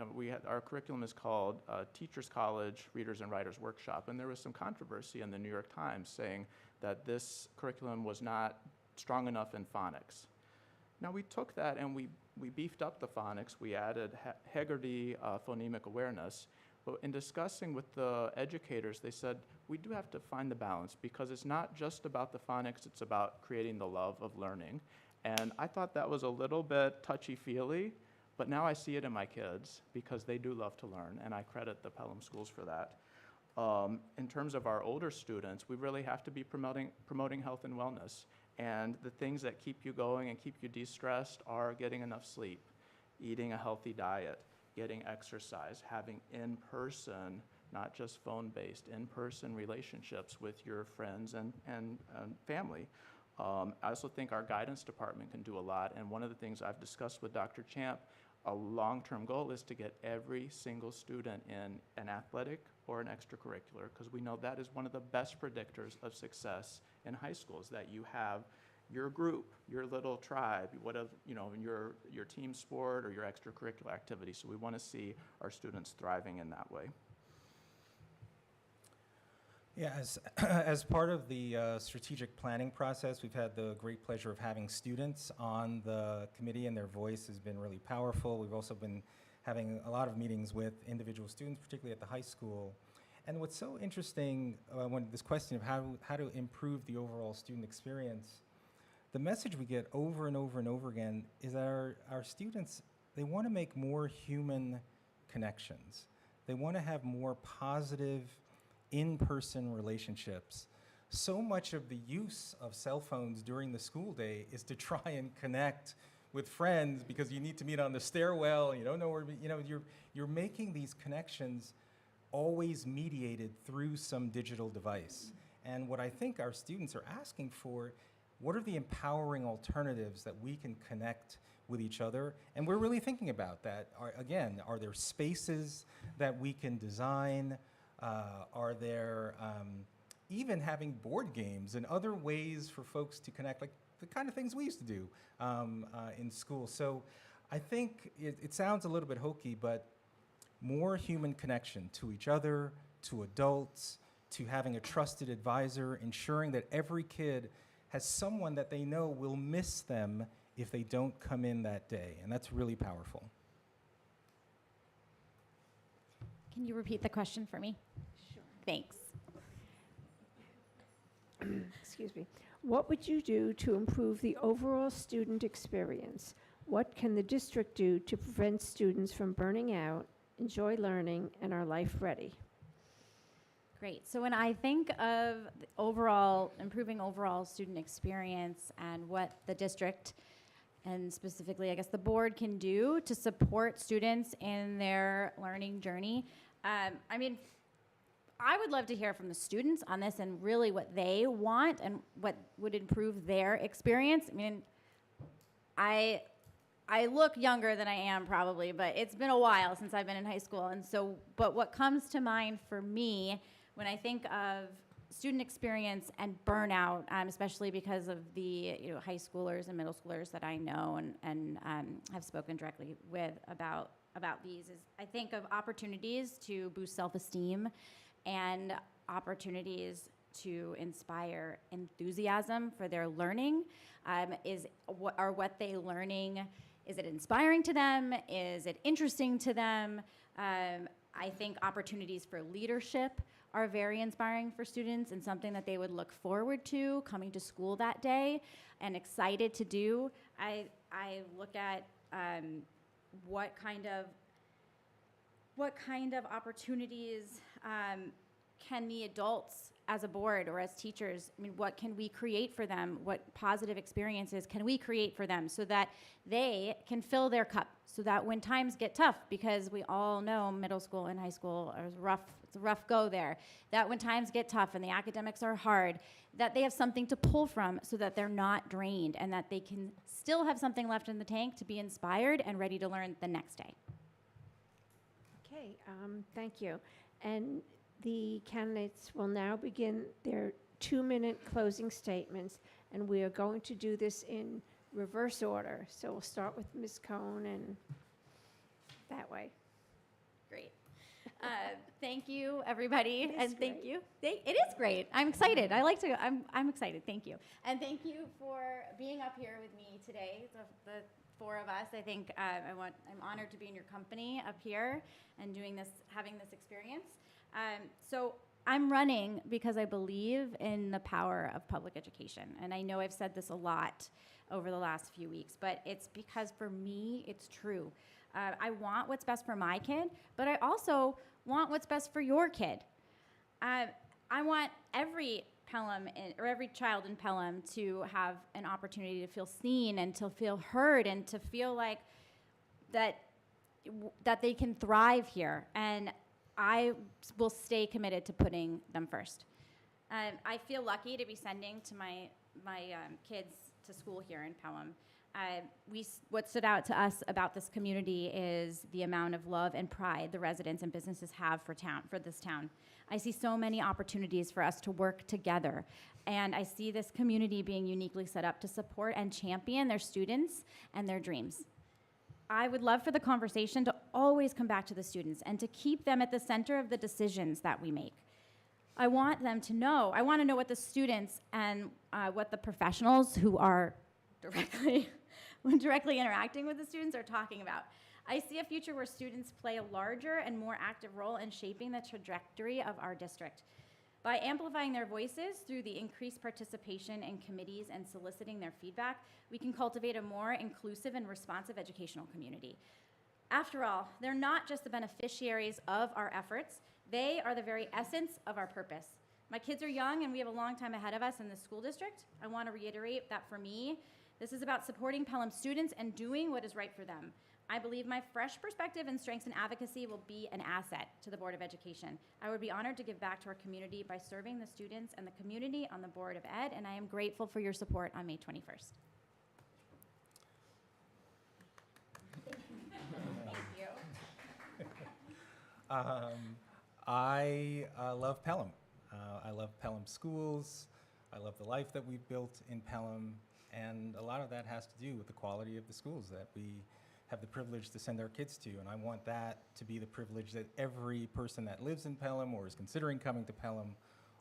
our curriculum is called Teachers College Readers and Writers Workshop. And there was some controversy in the New York Times saying that this curriculum was not strong enough in phonics. Now we took that and we beefed up the phonics. We added Heggerty phonemic awareness. But in discussing with the educators, they said, we do have to find the balance, because it's not just about the phonics, it's about creating the love of learning. And I thought that was a little bit touchy-feely, but now I see it in my kids, because they do love to learn, and I credit the Pelham schools for that. In terms of our older students, we really have to be promoting health and wellness. And the things that keep you going and keep you de-stressed are getting enough sleep, eating a healthy diet, getting exercise, having in-person, not just phone-based, in-person relationships with your friends and family. I also think our guidance department can do a lot, and one of the things I've discussed with Dr. Champ, a long-term goal is to get every single student in an athletic or an extracurricular, because we know that is one of the best predictors of success in high school, is that you have your group, your little tribe, whatever, your team sport or your extracurricular activity. So we want to see our students thriving in that way. Yeah, as part of the strategic planning process, we've had the great pleasure of having students on the committee, and their voice has been really powerful. We've also been having a lot of meetings with individual students, particularly at the high school. And what's so interesting when this question of how to improve the overall student experience, the message we get over and over and over again is that our students, they want to make more human connections. They want to have more positive in-person relationships. So much of the use of cell phones during the school day is to try and connect with friends because you need to meet on the stairwell, you don't know where, you're making these connections always mediated through some digital device. And what I think our students are asking for, what are the empowering alternatives that we can connect with each other? And we're really thinking about that. Are there spaces that we can design? Are there even having board games and other ways for folks to connect, like the kind of things we used to do in school? So I think it sounds a little bit hokey, but more human connection to each other, to adults, to having a trusted advisor, ensuring that every kid has someone that they know will miss them if they don't come in that day. And that's really powerful. Can you repeat the question for me? Sure. Thanks. Excuse me. What would you do to improve the overall student experience? What can the district do to prevent students from burning out, enjoy learning, and are life ready? Great. So when I think of the improving overall student experience and what the district and specifically, I guess, the board can do to support students in their learning journey, I would love to hear from the students on this and really what they want and what would improve their experience. I look younger than I am probably, but it's been a while since I've been in high school. And so, but what comes to mind for me when I think of student experience and burnout, especially because of the high schoolers and middle schoolers that I know and have spoken directly with about these, is I think of opportunities to boost self-esteem and opportunities to inspire enthusiasm for their learning. What they learning? Is it inspiring to them? Is it interesting to them? I think opportunities for leadership are very inspiring for students and something that they would look forward to coming to school that day and excited to do. I look at what kind of opportunities can the adults as a board or as teachers, what can we create for them? What positive experiences can we create for them so that they can fill their cup, so that when times get tough, because we all know middle school and high school are it's a rough go there, that when times get tough and the academics are hard, that they have something to pull from so that they're not drained and that they can still have something left in the tank to be inspired and ready to learn the next day. Okay, thank you. And the candidates will now begin their 2-minute closing statements, and we are going to do this in reverse order. So we'll start with Ms. Cohn and that way. Great. Thank you, everybody, It is and thank great. you. It is great. I'm excited. I'm excited. Thank you, and thank you for being up here with me today. The four of us. I think I'm honored to be in your company up here and having this experience. So I'm running because I believe in the power of public education, and I know I've said this a lot over the last few weeks, but it's because for me, it's true. I want what's best for my kid, but I also want what's best for your kid. I want every Pelham or every child in Pelham to have an opportunity to feel seen and to feel heard and to feel like that that they can thrive here, and I will stay committed to putting them first. I feel lucky to be sending to my kids to school here in Pelham. What stood out to us about this community is the amount of love and pride the residents and businesses have for this town. I see so many opportunities for us to work together, and I see this community being uniquely set up to support and champion their students and their dreams. I would love for the conversation to always come back to the students and to keep them at the center of the decisions that we make. I want them to know, I want to know what the students and what the professionals who are directly interacting with the students are talking about. I see a future where students play a larger and more active role in shaping the trajectory of our district. By amplifying their voices through the increased participation in committees and soliciting their feedback, we can cultivate a more inclusive and responsive educational community. After all, they're not just the beneficiaries of our efforts, they are the very essence of our purpose. My kids are young and we have a long time ahead of us in the school district. I want to reiterate that for me, this is about supporting Pelham students and doing what is right for them. I believe my fresh perspective and strengths and advocacy will be an asset to the Board of Education. I would be honored to give back to our community by serving the students and the community on the Board of Ed, and I am grateful for your support on May 21st. Thank you. I love Pelham. I love Pelham schools. I love the life that we've built in Pelham, and a lot of that has to do with the quality of the schools that we have the privilege to send our kids to, and I want that to be the privilege that every person that lives in Pelham or is considering coming to Pelham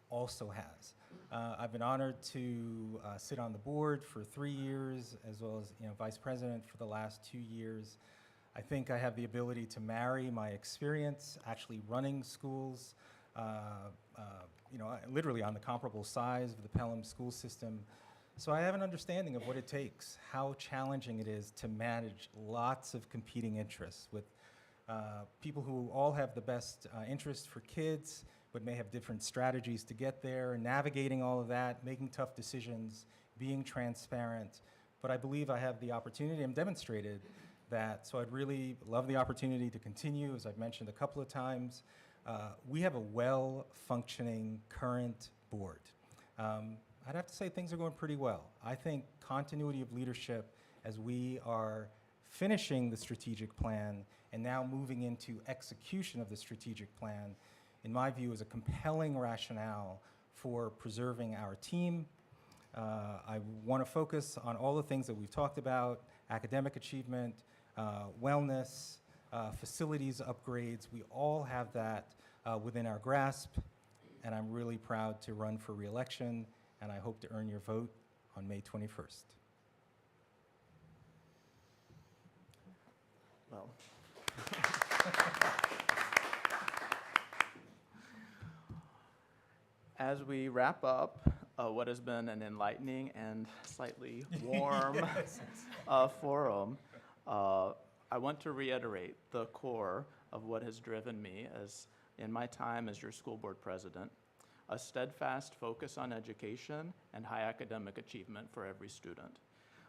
also has. I've been honored to sit on the board for 3 years, as well as vice president for the last 2 years. I think I have the ability to marry my experience actually running schools, literally on the comparable size of the Pelham school system. So I have an understanding of what it takes, how challenging it is to manage lots of competing interests with people who all have the best interests for kids, but may have different strategies to get there, navigating all of that, making tough decisions, being transparent. But I believe I have the opportunity, and demonstrated that, so I'd really love the opportunity to continue, as I've mentioned a couple of times. We have a well-functioning current board. I'd have to say things are going pretty well. I think continuity of leadership as we are finishing the strategic plan and now moving into execution of the strategic plan, in my view, is a compelling rationale for preserving our team. I want to focus on all the things that we've talked about: academic achievement, wellness, facilities upgrades. We all have that within our grasp, and I'm really proud to run for re-election, and I hope to earn your vote on May 21st. Well, as we wrap up what has been an enlightening and slightly warm forum, I want to reiterate the core of what has driven me as in my time as your school board president: a steadfast focus on education and high academic achievement for every student.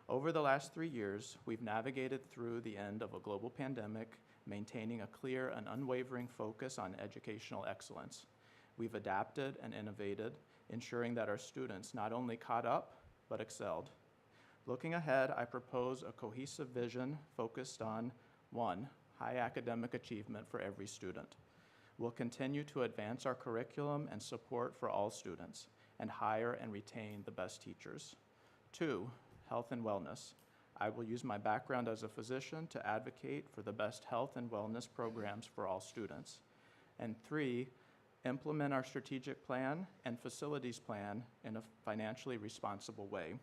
Over the last 3 years, we've navigated through the end of a global pandemic, maintaining a clear and unwavering focus on educational excellence. We've adapted and innovated, ensuring that our students not only caught up, but excelled. Looking ahead, I propose a cohesive vision focused on 1, high academic achievement for every student. We'll continue to advance our curriculum and support for all students, and hire and retain the best teachers. 2, health and wellness. I will use my background as a physician to advocate for the best health and wellness programs for all students. And 3, implement our strategic plan and facilities plan in a financially responsible way.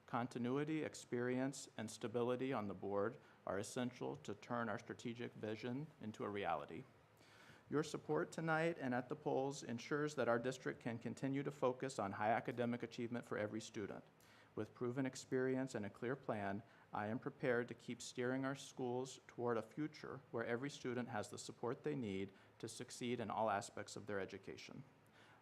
Continuity, experience, and stability on the board are essential to turn our strategic vision into a reality. Your support tonight and at the polls ensures that our district can continue to focus on high academic achievement for every student. With proven experience and a clear plan, I am prepared to keep steering our schools toward a future where every student has the support they need to succeed in all aspects of their education.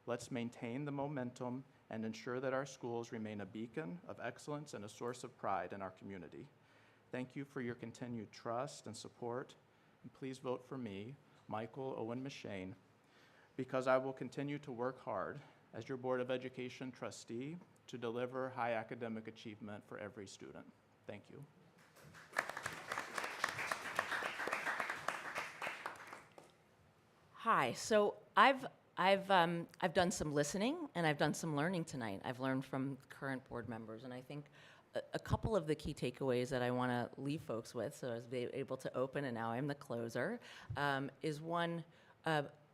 Let's maintain the momentum and ensure that our schools remain a beacon of excellence and a source of pride in our community. Thank you for your continued trust and support. please vote for me, Michael Owen Mashane, because I will continue to work hard as your Board of Education trustee to deliver high academic achievement for every student. Thank you. Hi. So I've done some listening and I've done some learning tonight. I've learned from current board members, and I think a couple of the key takeaways that I want to leave folks with, so I was able to open, and now I'm the closer, is one,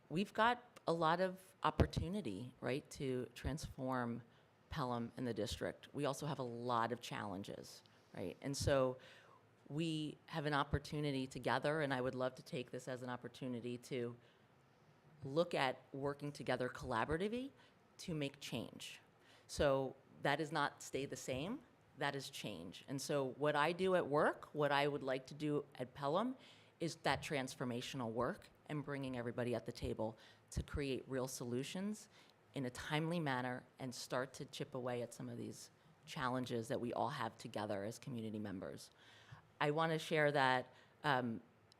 we've got a lot of opportunity, right, to transform Pelham and the district. We also have a lot of challenges, right? And so we have an opportunity together, and I would love to take this as an opportunity to look at working together collaboratively to make change. So that is not stay the same, that is change. And so what I do at work, what I would like to do at Pelham, is that transformational work and bringing everybody at the table to create real solutions in a timely manner and start to chip away at some of these challenges that we all have together as community members. I want to share that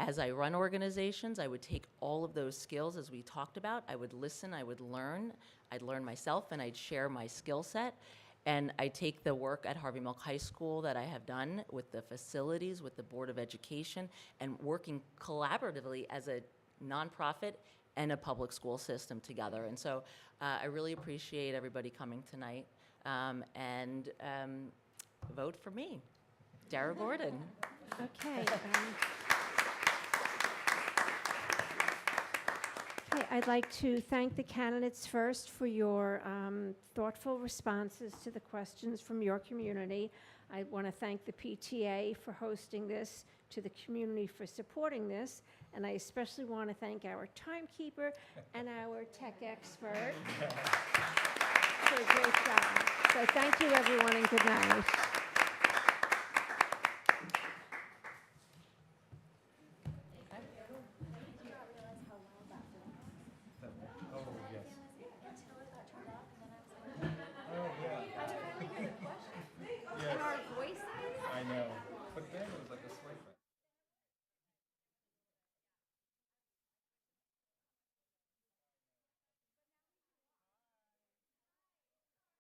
as I run organizations, I would take all of those skills as we talked about. I would listen, I would learn. I'd learn myself, and I'd share my skill set. And I take the work at Harvey Milk High School that I have done with the facilities, with the Board of Education, and working collaboratively as a nonprofit and a public school system together. And so I really appreciate everybody coming tonight, and vote for me, Dara Gordon. Okay. Okay, I'd like to thank the candidates first for your thoughtful responses to the questions from your community. I want to thank the PTA for hosting this, to the community for supporting this, and I especially want to thank our timekeeper and our tech expert for a great job. So thank you, everyone, and good night.